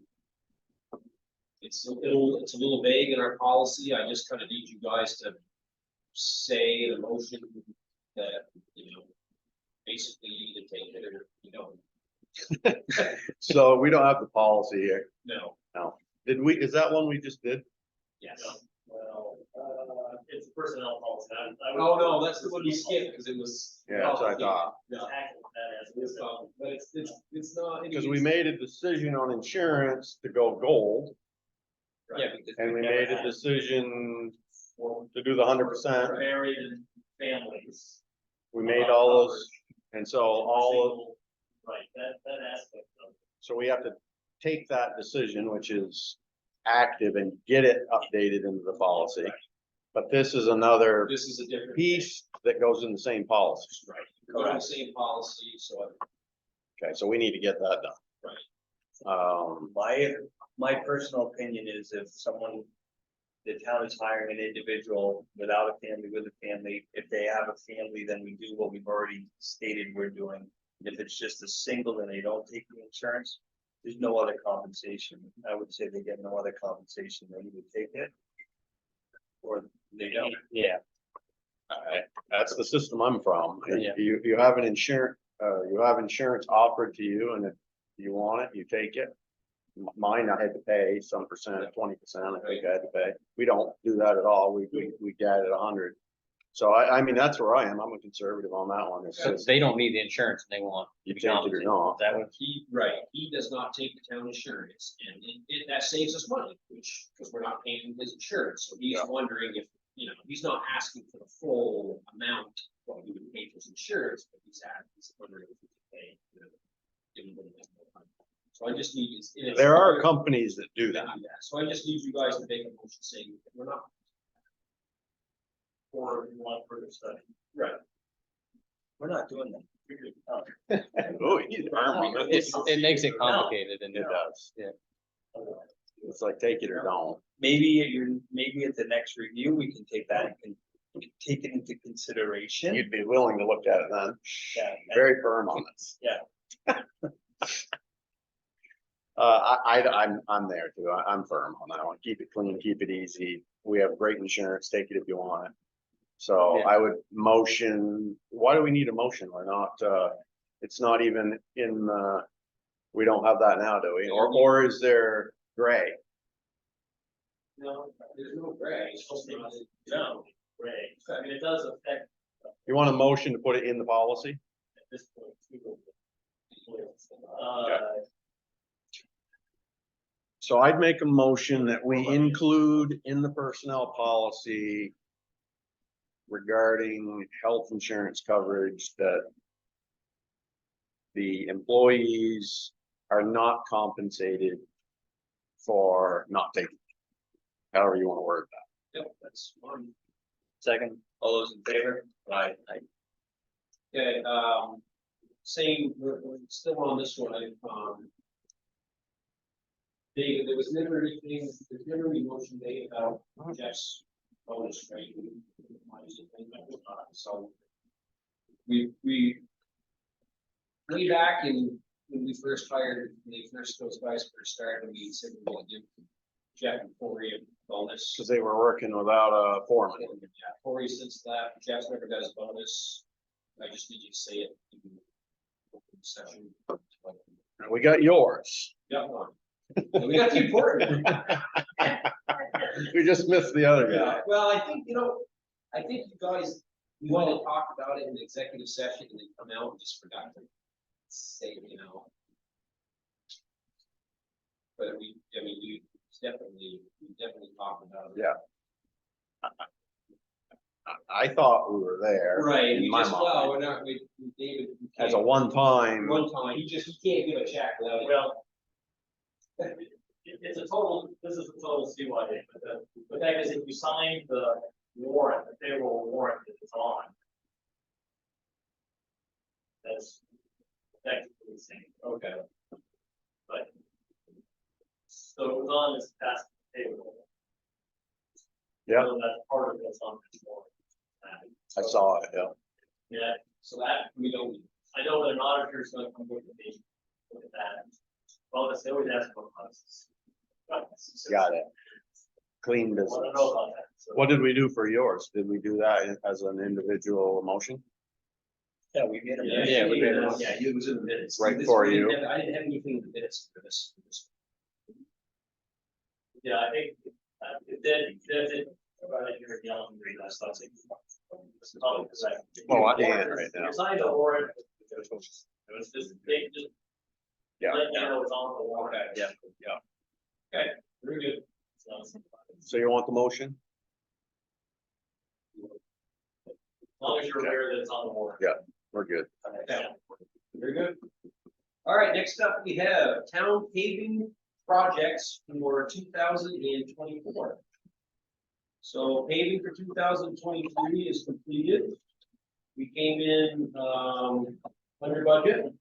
it's a little vague in our policy. I just kind of need you guys to say in a motion that, basically you either take it or you don't. so we don't have the policy here. No. Is that one we just did? Yes. Well, it's personnel policy. Oh, no, that's the one you skipped because it was. Yeah, that's what I thought. No, tackle that as It's, but it's not. Because we made a decision on insurance to go gold, Yeah, because. and we made a decision to do the 100%. For married and families. We made all those, and so Right, that aspect of it. so we have to take that decision, which is active, and get it updated into the policy. But this is another This is a different. piece that goes in the same policy. Right. Go to the same policy, so. Okay, so we need to get that done. Right. My personal opinion is if the town is hiring an individual without a family, with a family, if they have a family, then we do what we've already stated we're doing. If it's just a single and they don't take the insurance, there's no other compensation. I would say they get no other compensation, they either take it or they don't. Yeah, That's the system I'm from. Yeah. You have an insurance, you have insurance offered to you, and if you want it, you take it. Mine, I had to pay some percent, 20%, I think I had to pay. We don't do that at all. We get it 100. So I mean, that's where I am. I'm a conservative on that one. It's So just, they don't need the insurance and they want. you take it or not. That would, He does not take the town insurance, and that saves us money, which, because we're not paying his insurance, so he's Yeah. wondering if, he's not asking for the full amount, what he would pay for his insurance, but he's wondering if he can pay. Give him a little bit more money. So I just need. There are companies that do that. So I just need you guys to make a motion saying that we're not. Or you want further study. Right. We're not doing that. Oh, he's firm on this. it makes it complicated and It does. Yeah. It's like take it or don't. Maybe at the next review, we can take that and take it into consideration. You'd be willing to look at it then. Yeah. Very firm on this. Yeah. I'm there too. I'm firm on that one. Keep it clean, keep it easy. We have great insurance. Take it if you want it. So Yeah. I would motion, why do we need a motion? We're not, it's not even in, we don't have that now, do we? Or is there gray? No, there's no gray. It's supposed to be, No. gray. I mean, it does affect You want a motion to put it in the policy? at this point. So I'd make a motion that we include in the personnel policy regarding health insurance coverage that the employees are not compensated for not taking, it. However you want to word that. Yep, that's one. Second, all those in favor? Aye. Okay, same, we're still on this one, David, there was never anything, there's never any motion made about Jeff's bonus, right? So we way back in, when we first hired, those guys first started, we said we were gonna give Jeff and Corey a bonus. Because they were working without a foreman. Yeah, Corey since that, Jeff's never got his bonus. I just need you to say it in open session. And we got yours. Got one. And we got the important one. We just missed the other guy. Well, I think you guys, we went and talked about it in the executive session and then come out and just forgot to say, But we definitely talked about it. Yeah. I thought we were there. Right, In we my just, well, mind, we're not, David. as a one-time. One time, he can't give a check without it. Well, it's a total, this is a total CYA, but that is if you sign the warrant, the payroll warrant that it's on. That's effectively the same. Okay. But. So it was on this past payroll. Yeah. So that's part of what's on this warrant. I saw it, yeah. Yeah, so that, We don't, I know that an auditor's gonna come with me, look at that. Bonus, they always ask for bonuses. Got it. Clean I business. don't know about that. So. What did we do for yours? Did we do that as an individual motion? Yeah, we made yeah, a. we did. it was in the minutes. Right This for one, you. I didn't have anything in the minutes for this. Yeah, I think, that's it. About it, you're yelling, that's not it. Oh, because Oh, I can right now. You signed the warrant. It was just, they just. Yeah. Let you know it's on the warrant. Yeah. Okay, very good. So, So you want the motion? as long as you're aware that it's on the warrant. Yeah. We're good. Okay. Very good. All right, next up, we have town paving projects for 2024. So paving for 2023 is completed. We came in, under budget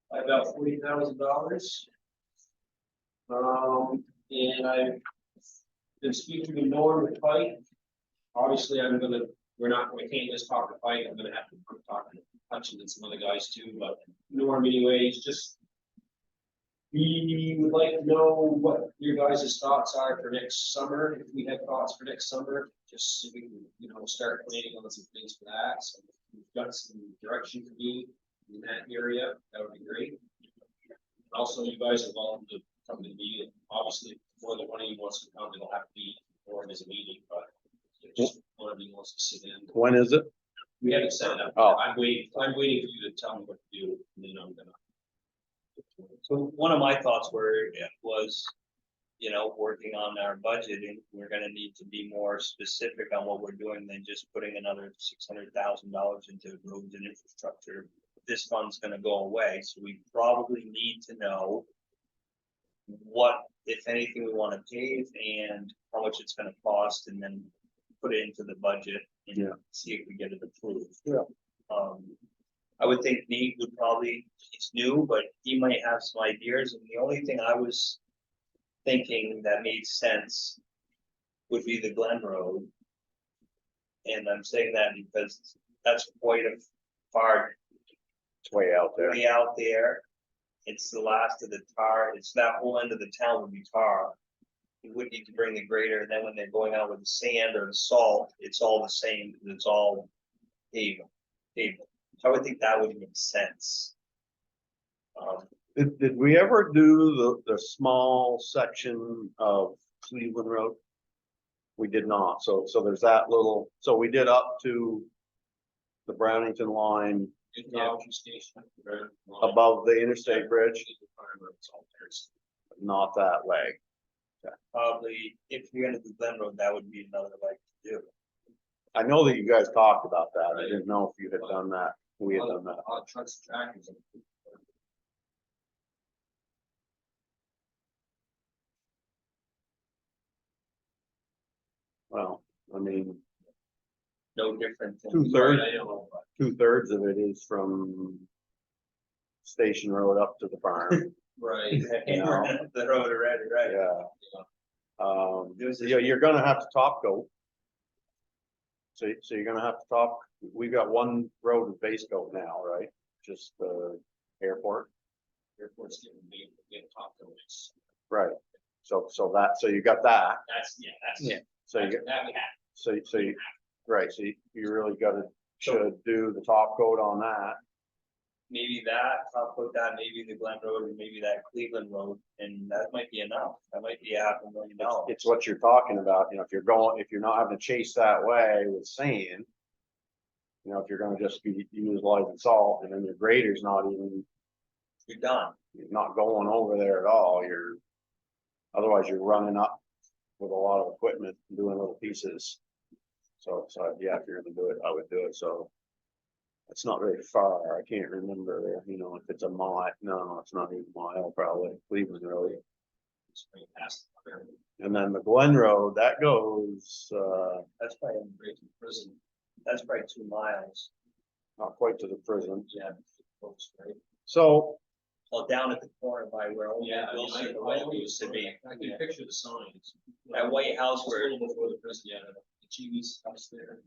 by about $40,000. And I've been speaking to Norm with Pike. Obviously, we can't just talk to Pike, I'm gonna have to talk to Hutchins and some other guys too, but Norm anyways, just. We would like to know what your guys' thoughts are for next summer, if we have thoughts for next summer, just so we can, start planning on some things for that, so if we've got some direction for me in that area, that would be great. Also, you guys are welcome to come to the meeting, obviously, more than one of you wants to come, it'll have to be, or as a meeting, but just one of you wants to sit in. When is it? We haven't set it up. Oh. I'm waiting for you to tell me what to do, and then I'm gonna. So one of my thoughts was, you know, working on our budget, and we're gonna need to be more specific on what we're doing than just putting another $600,000 into roads and infrastructure. This fund's gonna go away, so we probably need to know what, if anything, we wanna pave and how much it's gonna cost, and then put it into the budget and Yeah. see if we get it approved. Yeah. I would think Nate would probably, he's new, but he might have some ideas, and the only thing I was thinking that made sense would be the Glen Road. And I'm saying that because that's quite a far It's way out there. way out there. It's the last of the tar, it's that whole end of the town would be tar. You would need to bring the grader, and then when they're going out with the sand or the salt, it's all the same, it's all paved. So I would think that would make sense. Did we ever do the small section of Cleveland Road? We did not, so there's that little, so we did up to the Brownington line Technology station. above the interstate bridge, It's all there. not that way. Probably, if you're gonna do Glen Road, that would be another like to do. I know that you guys talked about that, I didn't know if you had done that, we had done that. All trucks, tractors. Well, I mean, No different than. 2/3, I know, but 2/3 of it is from Station Road up to the farm, right. you know? The road already, right? Yeah. There's this- Yeah, you're gonna have to top coat. So you're gonna have to top, we've got one road with base coat now, right? Just the airport, Airport's getting top coats. right? So you got that, That's. so you, That we have. so you, right, so you really should do the top coat on that. Maybe that, I'll put that, maybe the Glen Road and maybe that Cleveland Road, and that might be enough. That might be $500,000. It's what you're talking about, you know, if you're not having to chase that way with sand. You know, if you're gonna just be utilizing salt and then your grader's not even, You're done. you're not going over there at all, otherwise you're running up with a lot of equipment, and doing little pieces. So yeah, if you're gonna do it, I would do it, so. It's not very far, I can't remember, you know, if it's a mile, no, it's not even a mile, probably, Cleveland Road. It's right past the fair. And then the Glen Road, that goes, That's probably, Right to prison. that's probably 2 miles. not quite to the prison, Yeah. Folks, right? so, Well, down at the corner by where old Yeah. Wilson Road used to be. I can picture the signs. That White House It's a where, little before the prison, yeah, the Chivis house there.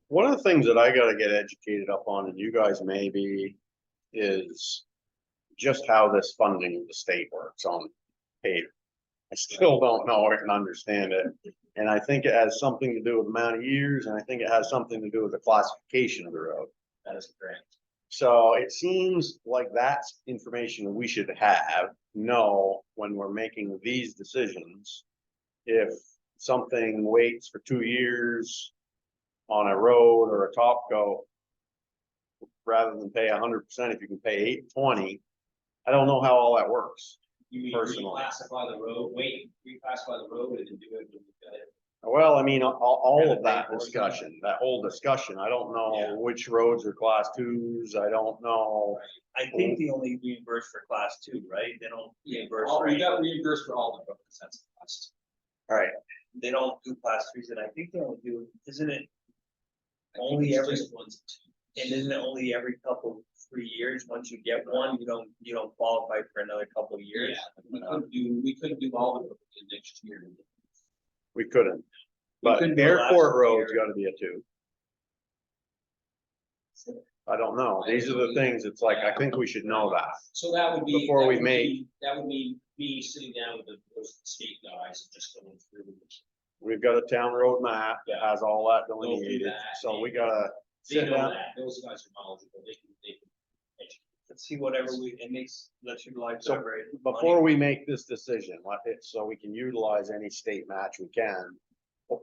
one of the things that I gotta get educated up on, and you guys maybe, is just how this funding of the state works on paving. I still don't know it and understand it, and I think it has something to do with the amount of years, and I think it has something to do with the classification of the road. That is correct. So it seems like that's information we should know when we're making these decisions. If something waits for 2 years on a road or a top coat, rather than pay 100%, if you can pay 820, I don't know how all that works. You mean Personally. reclassify the road, reclassify the road and then do it when you've got it. Well, I mean, all Yeah, of that the- discussion, that whole discussion, I don't Yeah. know which roads are class 2s, I don't know. I think they only reimburse for class 2, right? They don't reimburse Oh, for, we got reimbursed for all the roads, that's the cost. All right, they don't do class 3s, and I think they only do, isn't it? I think Only it's every, just ones and and isn't it only every 3 years? Once you get one, you don't qualify for another couple of twos. years. Yeah, we couldn't do all the roads in next year. we couldn't. But couldn't do it last airport road's year. gotta be a 2. I don't know, these are the things, it's like, I think we should know that. So that would be. Before that we would make- be- That would mean me sitting down with those state guys and just going through. We've got a town road map that has all that through delineated, that, so we and- gotta They sit know down. that, those guys are knowledgeable, they can educate. Let's see whatever it makes, let's utilize So, that rate. Before we make this decision, so we can utilize any state match we can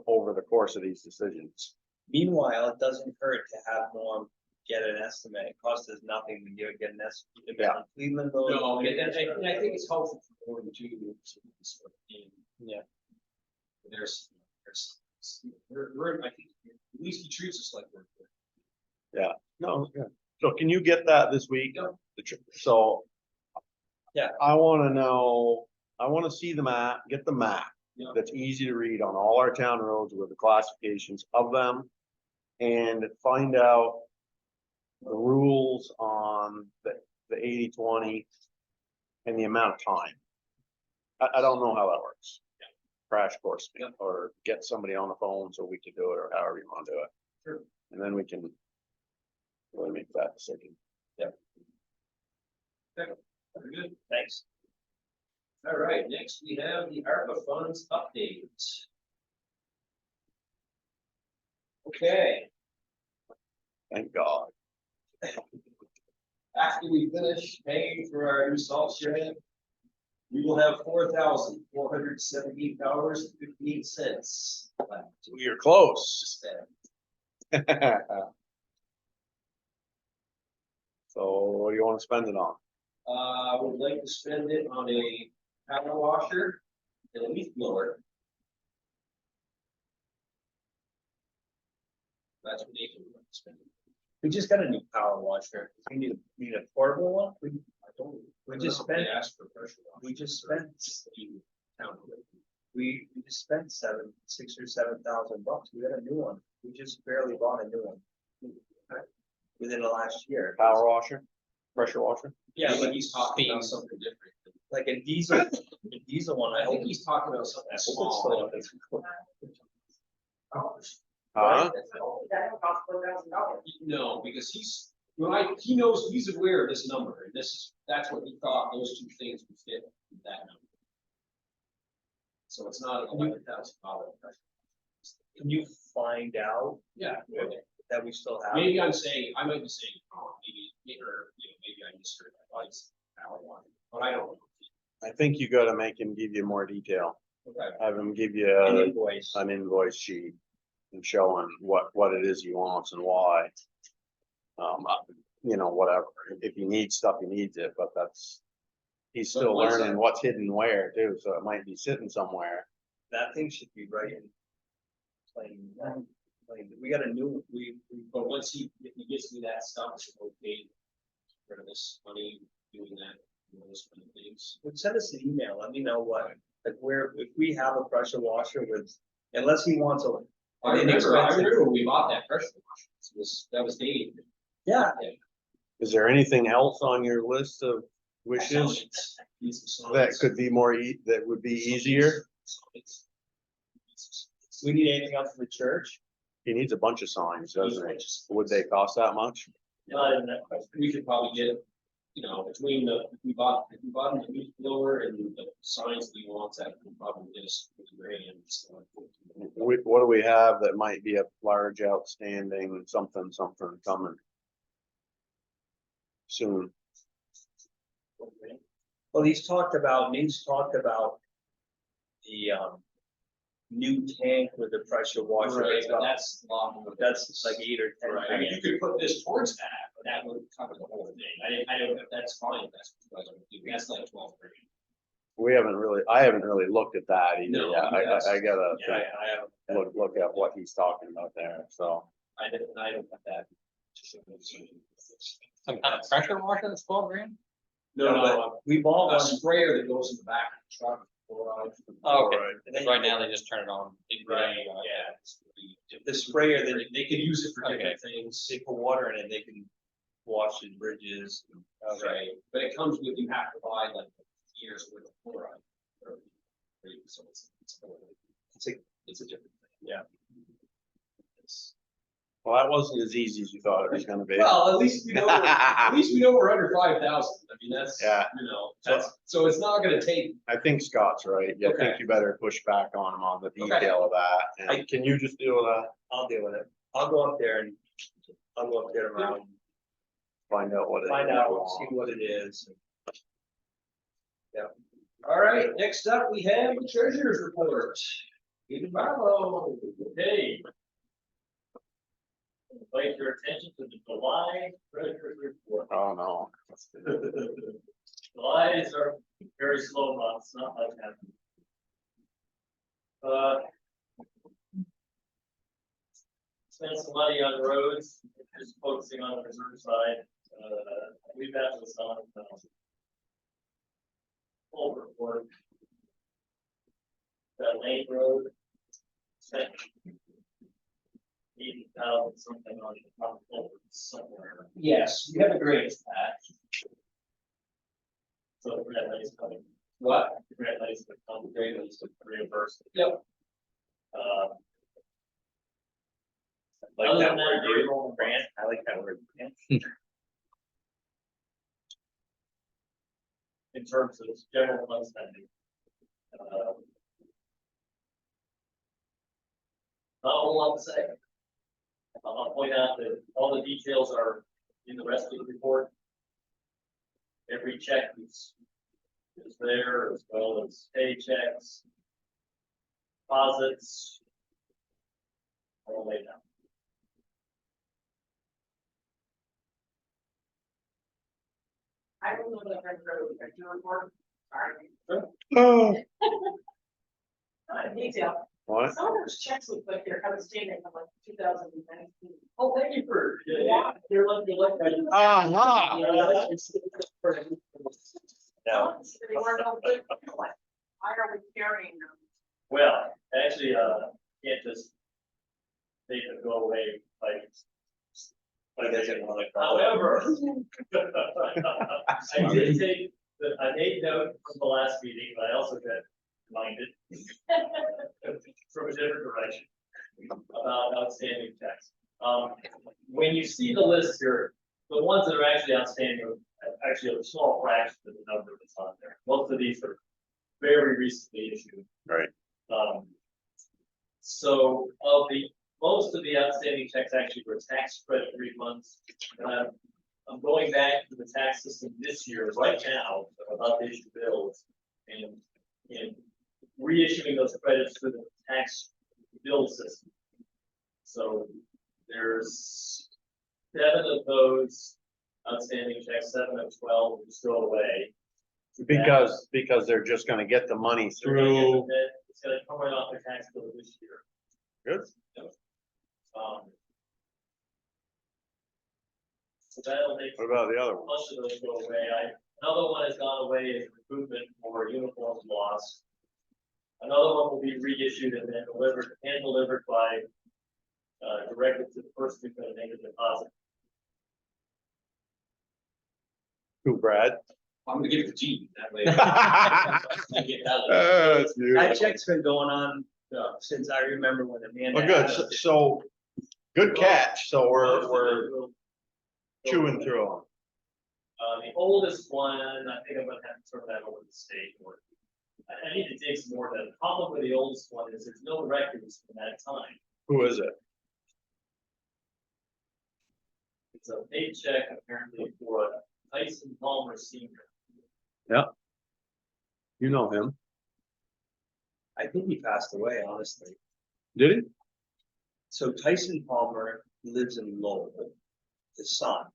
over the course of these decisions. Meanwhile, it doesn't hurt to have Norm get an estimate. It costs us nothing to get an estimate. Yeah. Cleveland Road. No, and I think it's helpful for Gordon too. Yeah. There's, I think, at least he treats us like we're. No, yeah. So can you get that this week? Yeah. So. Yeah. I wanna know, I wanna see the map, get the map. Yeah. That's easy to read on all our town roads with the classifications of them. And find out the rules on the 80/20 and the amount of time. I don't know how that works. Crash course me, Yep. or get somebody on the phone so we can do it, or however you wanna do it. Sure. And then we can really make that decision. Very good. Thanks. All right, next we have the ARPA funds update. Okay, Thank God. after we finish paying for our new salt shed, we will have $4,478.58 left. You're close. So what do you wanna spend it on? I would like to spend it on a power washer and a leaf blower. That's what Nathan would like to spend it. We just got a new power washer. We need a portable one. I don't. We just They spent, asked for pressure washer. we just spent, Town. we just spent $6,000 or $7,000. We got a new one. We just barely bought a new one. Within the last year. Power washer, pressure washer? Yeah, but he's talking about Steam. something different. Like a diesel one, I think he's talking about something small. Huh? That would cost $4,000. No, because he knows, he's aware of this number, and that's what he thought those two things would fit with that number. So it's not an $11,000. Can you find out Yeah, that we still have? maybe I'm saying, I might be saying, oh, maybe I misheard that, I just, but I don't know. I think you gotta make him give you more detail. Okay. Have him give An you invoice. an invoice sheet and show him what it is he wants and why. Whatever, if he needs stuff, he needs it, but he's But still what's learning that? what's hidden where too, so it might be sitting somewhere. That thing should be right in plain. We got a new, But if he gives me that stuff, it's okay. For this money, doing that, those kind of things. send us an email, let me know if we have a pressure washer unless he wants a. I remember when we bought that pressure washer, that was Dave. Yeah, Is there anything else on your list of wishes that could be that would be easier? we need anything else for the church? He needs a bunch of signs, doesn't he? Would they cost that much? We could probably get, between if we bought him the leaf blower and the signs that he wants, that would probably get us $50,000. So. What do we have that might be a large outstanding something coming soon? Well, Nate's talked about the new tank with the pressure washer. Right, but that's a lot more. That's like 8 or 10. Right, I mean, you could put this towards that, but that would cover the whole thing. I don't, that's fine, if that's what you guys want to do, that's like 12 grand. I haven't really looked at that either. No, yet. I gotta Yeah, I haven't, look at what he's talking about there, so. I don't have that. Some kind of pressure washer that's 12 grand? No, We bought a one. sprayer that goes in the back of the truck. Oh, okay. And then Right now they just turn it on. Right, yeah. The sprayer, They could use it for different things. they put water in it, they can wash in bridges. Right, but it comes with, you have to buy like years worth of chloride. So it's a different thing. Yeah. Well, that wasn't as easy as you thought it was gonna be. Well, at least we know, we're under 5,000. I mean, that's, Yeah. So it's not gonna take. I think Scott's right. I Okay. think you better push back on him on the detail of that. And can you just deal with that? I'll deal with it. I'll go up there around, Find out what it is. find out, see what it is. All right, next up, we have the treasurer's report. David Barlow, hey. invite your attention to the July treasurer's report. Oh, no. July's are very slow months, not like that. Spend some money on roads, just focusing on the reserve side. We've had this on. Full report. That Lane Road. Spent 80,000 something on culvert somewhere. Yes, we have a great patch. So Red Lane's coming. What? Red Lane's coming. Red Lane's reimbursed. Yep. Like Other that than word, very dude, normal grant, I like that word, grant. in terms of general fund spending. Not a whole lot to say. I'll point out that all the details are in the rest of the report. Every check is there, as well as paychecks, deposits. All laid out. I don't know that I've heard of your report. Sorry. Oh, Not in detail. what? Some of those checks look like they're outstanding from like 2019. Oh, thank you for, you're like. Aha. No, They weren't all good. Why are we carrying them? Well, actually, can't just make them go away, like. he doesn't want to. However. I did take, I made note from the last meeting, but I also got reminded. From a different direction. About outstanding checks. When you see the list here, the ones that are actually outstanding are actually a small fraction of the number that's on there. Most of these are very recently issued. Right. So most of the outstanding checks actually were tax credit refunds. I'm going back to the tax system this year, right now, about to issue bills and reissuing those credits through the tax bill system. So there's 7 of those outstanding checks, 7 of 12 are still away. Because they're just gonna get the money So they're gonna get through. the bid, it's gonna come right off their tax bill this year. Good. So that'll make. What about the other one? Most of those go away. Another one has gone away as recruitment for uniforms loss. Another one will be reissued and then delivered by, directed to the person who's gonna make a deposit. Who, Brad? I'm gonna give it to Gene, that way. I get that. That's That beautiful. check's been going on, since I remember when Amanda. Well, good, had us. so, good catch, so we're chewing through them. The oldest one, I think I'm gonna have to turn that over to the state or. I need to dig some more. The problem with the oldest one is there's no records from that time. Who is it? It's a paycheck apparently for Tyson Palmer Senior. You know him. I think he passed away, honestly. Did he? So Tyson Palmer lives in Lowell, his son.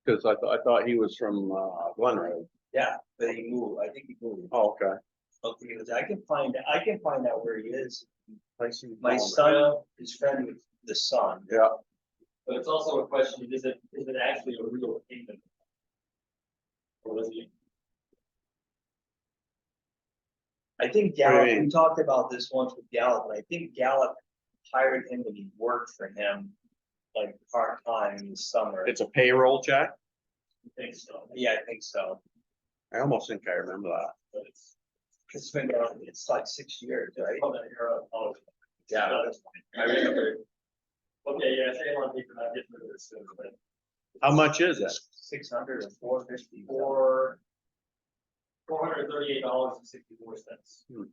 Cause I thought he was from, Glen Road. Yeah, but he moved, I think he moved. Oh, okay. Okay, I can find out where he is. Tyson My Palmer. son is friend with the son. Yeah, But it's also a question, is it actually a real payment? Or was he? I think What do you Gallup, mean? we talked about this once with Gallup, and I think Gallup hired him and he worked for him like part-time in the summer. it's a payroll check. I think so. Yeah, I think so. I almost think I remember that. But It's been going, it's like 6 years, right? from that era. Oh, Yeah. I remember. Okay, yeah, say one thing for not getting rid of this soon, but. How much is it? 600 or 450. For $438.64.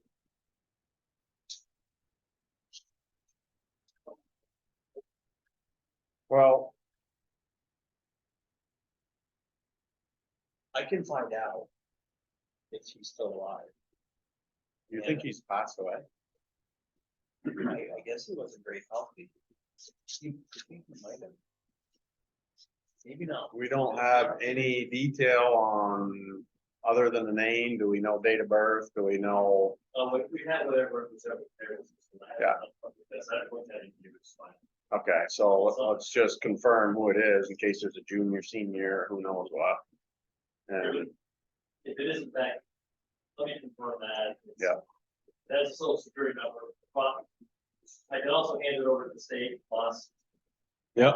Well, I can find out if he's still alive. you think he's passed away? I guess he wasn't very healthy. Maybe not. We don't have any detail on, other than the name, do we know date of birth, do we know? We had whatever. Yeah. Okay, so let's just confirm who it is in case there's a junior, senior, who knows what. And, If it isn't that, let me confirm that. Yeah. That's a social security number, but I can also hand it over to the state plus. Yep.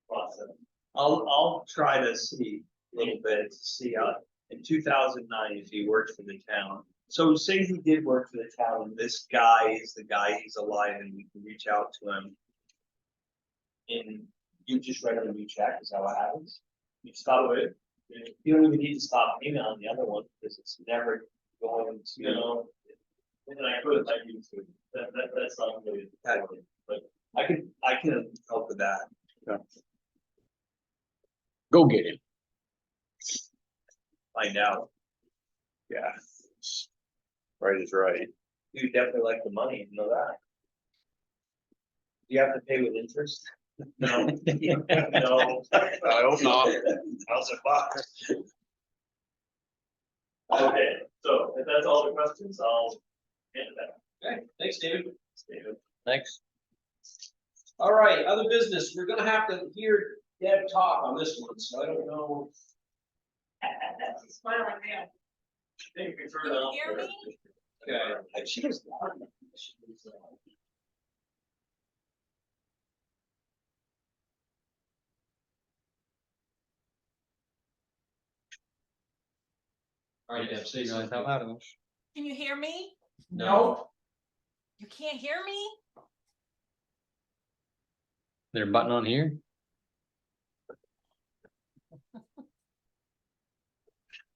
Process. I'll try to see a little bit, to see how, in 2009, if he worked for the town. So say he did work for the town, and this guy is the guy, he's alive, and we can reach out to him. And you just write him a new check, is that what happens? You stop it. You don't even need to stop payment on the other one, because it's never going to, you know. And I could, I need to, that's not really, but I can help with that. go get him. Find out. Yeah. Right is right. You definitely like the money, you know that. You have to pay with interest? No. No. I hope not. How's it buck? Okay, so if that's all the questions, I'll get to that. Okay, thanks, David. David. Thanks. All right, other business, we're gonna have to hear Deb talk on this one, so I don't know. Smiling man. Then you can turn Can it you off. hear there. me? Okay. And she was. All right, Deb, say something. Can you hear me? No. You can't hear me? There a button on here?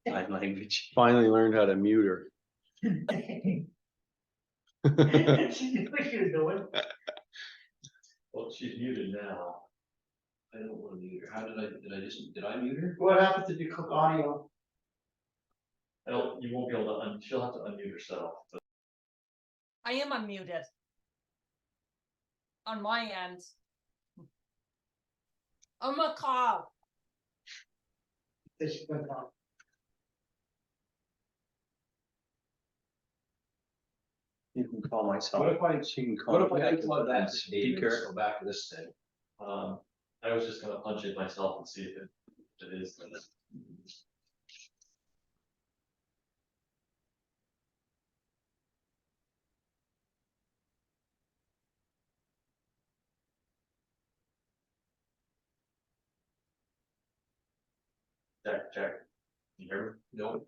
Sign language. Finally learned how to mute her. She knew what she was doing. Well, she's muted now. I don't wanna mute her. How did I mute her? What happens if you click audio? You won't be able to, she'll have to unmute herself. I am unmuted. On my end. I'm a call. That she went on. You can call myself. What if I, She can call. what if I me. unplug that speaker, Speaker. go back to this thing? I was just gonna punch it myself and see if it is. Check. You hear me? No.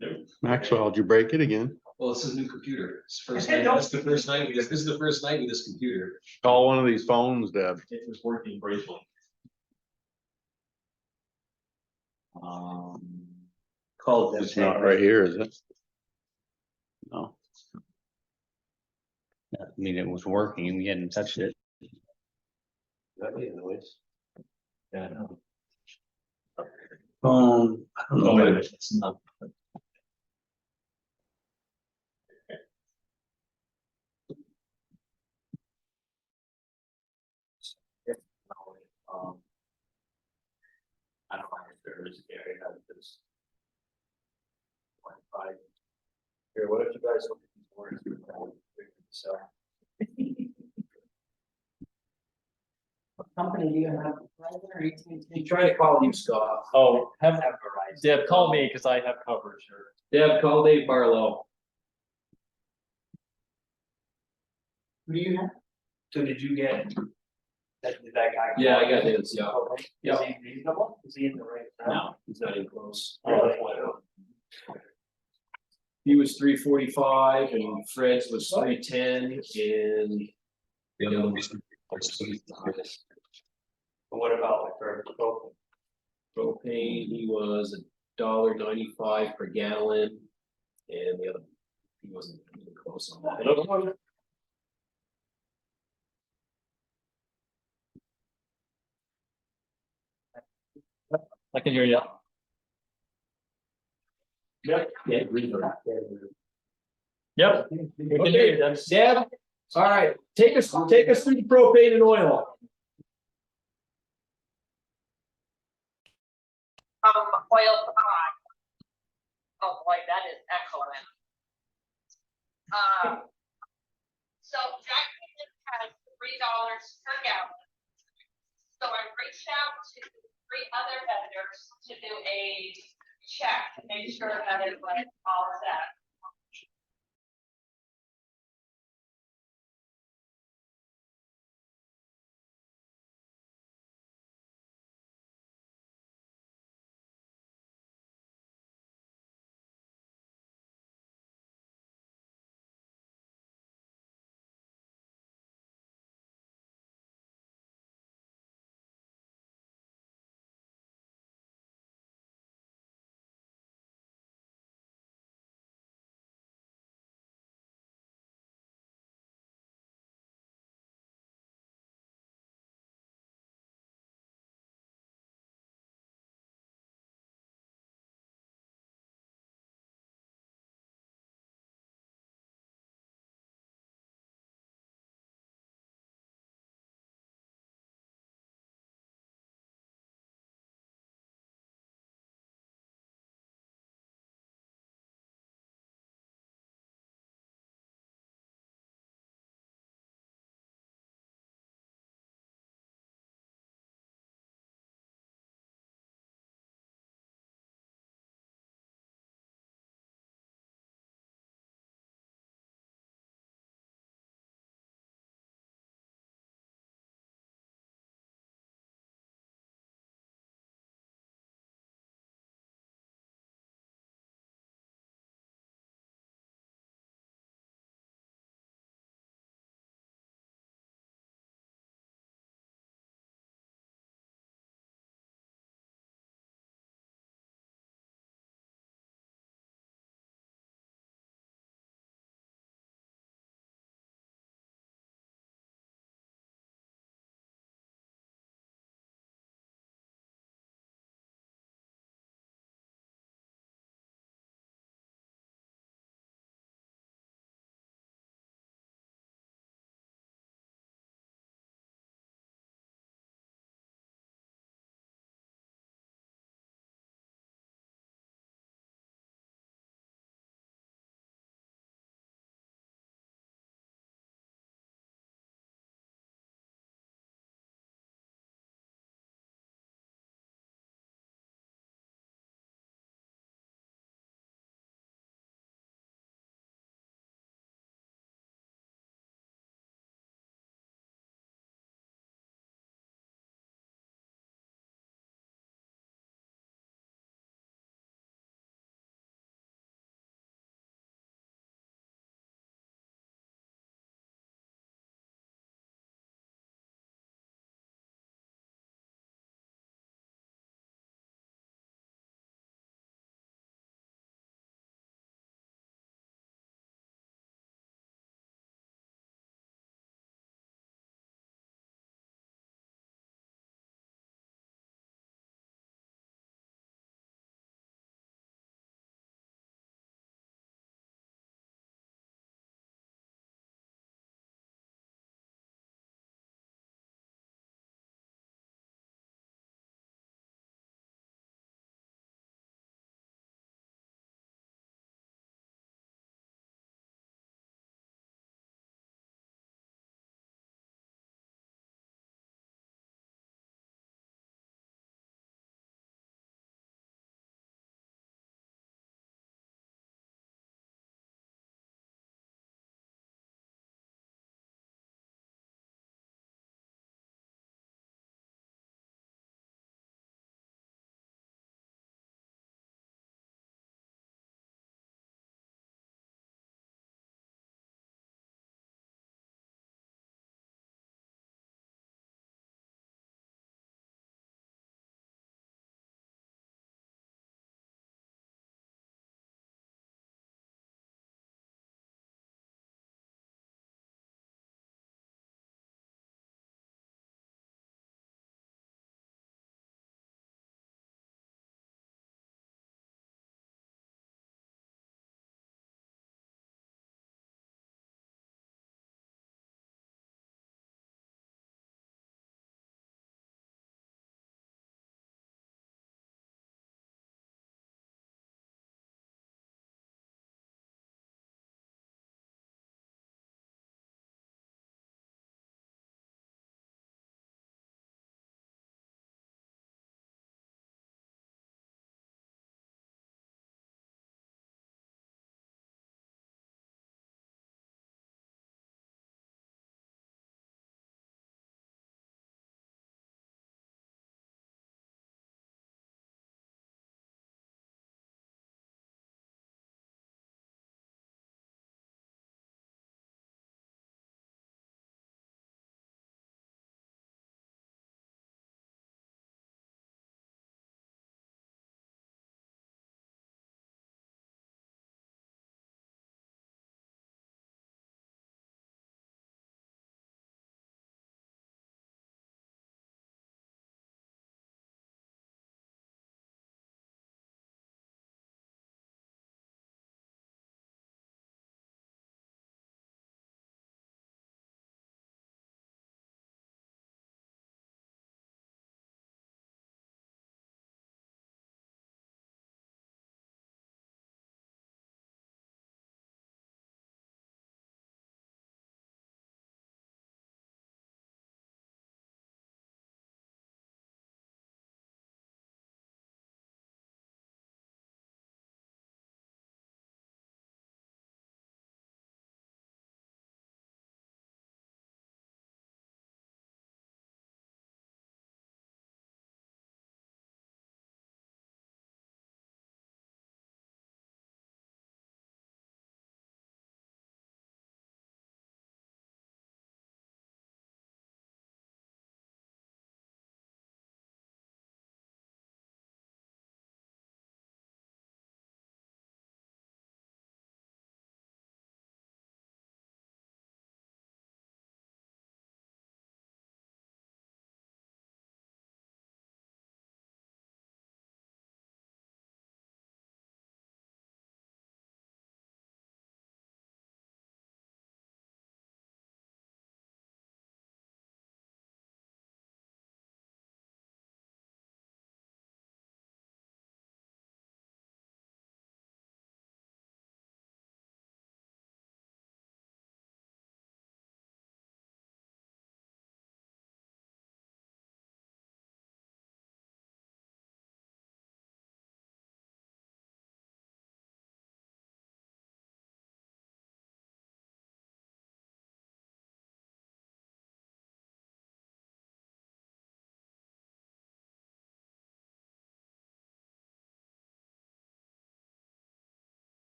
Nope. Maxwell, did you break it again? Well, this is a new computer. It's the first night, this is the first night with this, this is the first night with this computer. Call one of these phones, Deb. It was working briefly. Called them. It's not right here, is it? No. I mean, it was working and we hadn't touched it. That made a noise. Yeah, I know. I don't know. Oh, wait a minute, it's not. I don't know if there is an area that is. Here, what if you guys look at these words? So. What company do you have? Verizon or AT&T? He tried to call you, Scott. Oh, have Verizon. Deb, call me because I have coverage here. Deb, call Dave Barlow. Who do you have? So did you get? That guy? Yeah, I got his, yeah. Okay. Yeah. Is he reasonable? Is he in the right? No, he's not even close. Oh, He was 345 and Fred's was 310 and. The other one was the highest. But what about like for both? Propane, he was $1.95 per gallon. And the other, he wasn't even close on that. I can hear you. Yeah. Yep. We can hear you, Deb. Deb, All right, take us through the propane and oil. Oil supply. Oh boy, that is excellent. So Jack Daniel's has $3 per gallon. So I reached out to 3 other vendors to do a check to make sure that it was all set.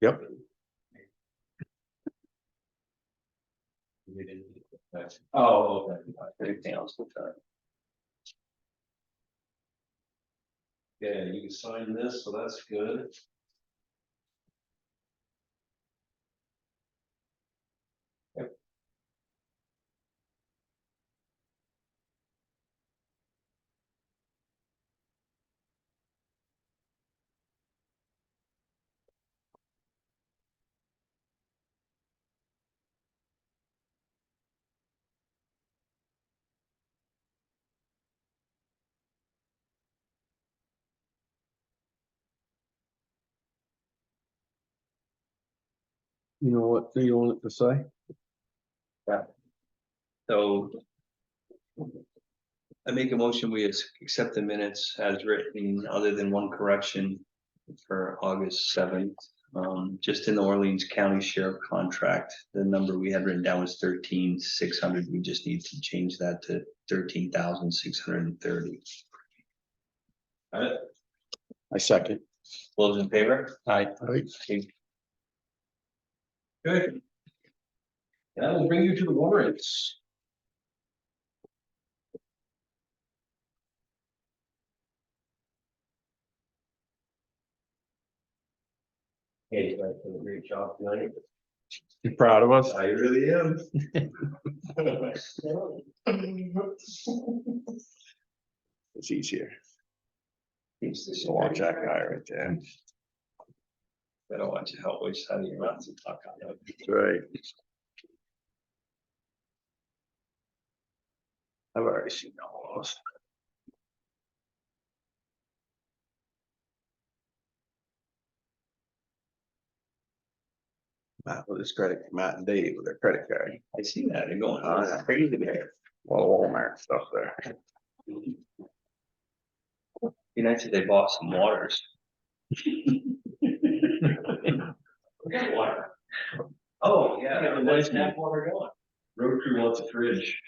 Yep. Oh, okay. Everything else looks all right. Yeah, you can sign this, so that's good. You know what you want it to say? So. I make a motion, we accept the minutes as written, other than one correction for August 7th. Just in the Orleans County Sheriff contract, the number we had written down was 13,600. We just need to change that to 13,630. Got it? I second. Those in favor? I, Good. That will bring you to the warrants. Hey, you guys did a great job tonight. You proud of us? I really am. It's easier. Needs to So watch that guy right there. I don't want to help which side of your mouth to talk on. That's right. I've already seen all those. Matt with his credit, Matt and Dave with their credit card. I see that, they're going yeah. crazy there. Well, Walmart stuff there. Be nice if they bought some waters. Water. Oh, yeah, the nice tap water going. Road crew wants a fridge.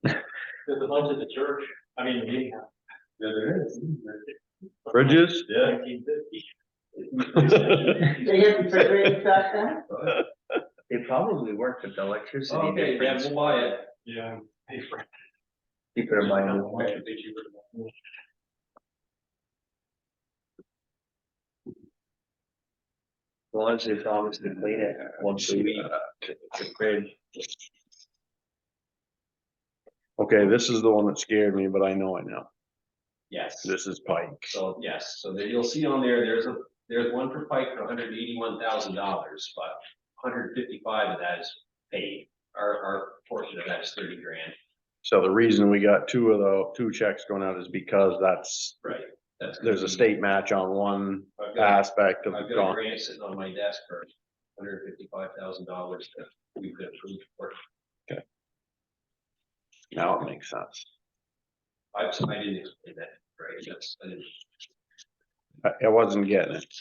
There's a bunch at the church, I mean, the meeting house. Yeah, there is. Bridges? Yeah. 1950. They have refrigerated back then? They probably work with the electricity. Okay, yeah, difference. we'll buy it. Yeah. Pay for it. Cheaper to buy new. Might be cheaper to buy. As long as they promise to clean it once a week. The fridge. Okay, this is the one that scared me, but I know it now. Yes. This is Pike. So, yes, so there you'll see on there, there's one for Pike for $181,000, but 155 of that is paid. Our portion of that is 30 grand. So the reason we got two checks going out is because Right. That's there's a state match on one I've got aspect of I've the got a con. grant sitting on my desk for $155,000 that we could approve for. Now it makes sense. I didn't explain that, right? I didn't. I wasn't getting it.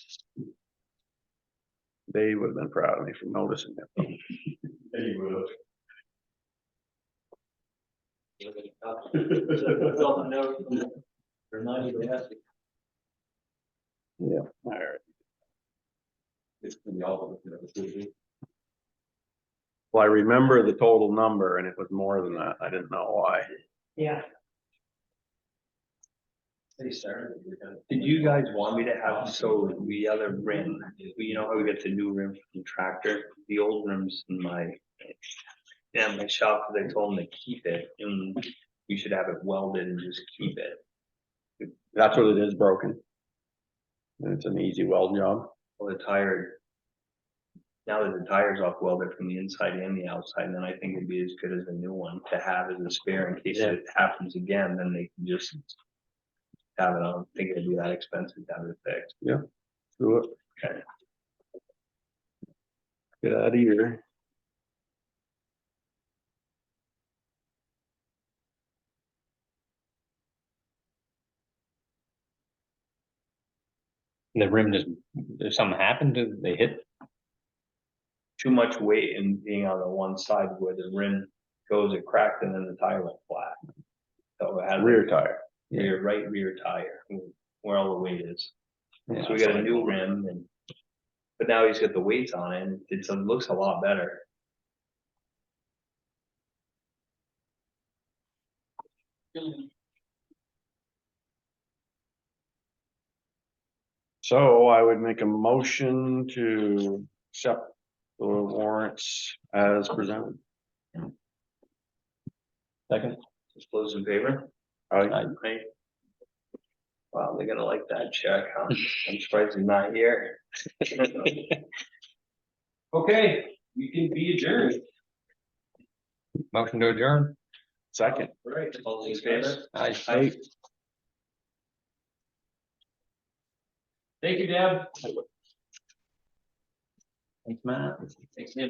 They would have been proud of me for noticing it. Yeah, all right. It's pretty awful. Well, I remember the total number and it was more than that. I didn't know why. Yeah. They started. Did you guys want me to have, so the other rim, you know how we got the new rim from the tractor, the old rims in my shop, they told them to keep it and you should have it welded and just keep it. That's what it is, broken. And it's an easy weld job. Well, the tire, now that the tire's off welded from the inside and the outside, then I think it'd be as good as a new one to have as a spare in case it happens again, then they can just have it on. I don't think it'd be that expensive to have it fixed. Do it. Okay. Get out of here. the rim just, if something happened, did they hit? Too much weight and being on the one side where the rim goes, it cracked and then the tire went flat. So it had Rear tire. right rear tire, where all the weight is. Yeah, So we got a new rim but now he's got the weights on it and looks a lot better. So I would make a motion to accept the warrants as presented. Second. Just those in favor? Aye. Aye. Wow, they're gonna like that check, huh? I'm surprised he's not here. Okay, we can be adjourned. Motion to adjourn. Second. Right. All those in favor? Aye. Thank you, Deb. Thanks, Matt. Thanks, Deb.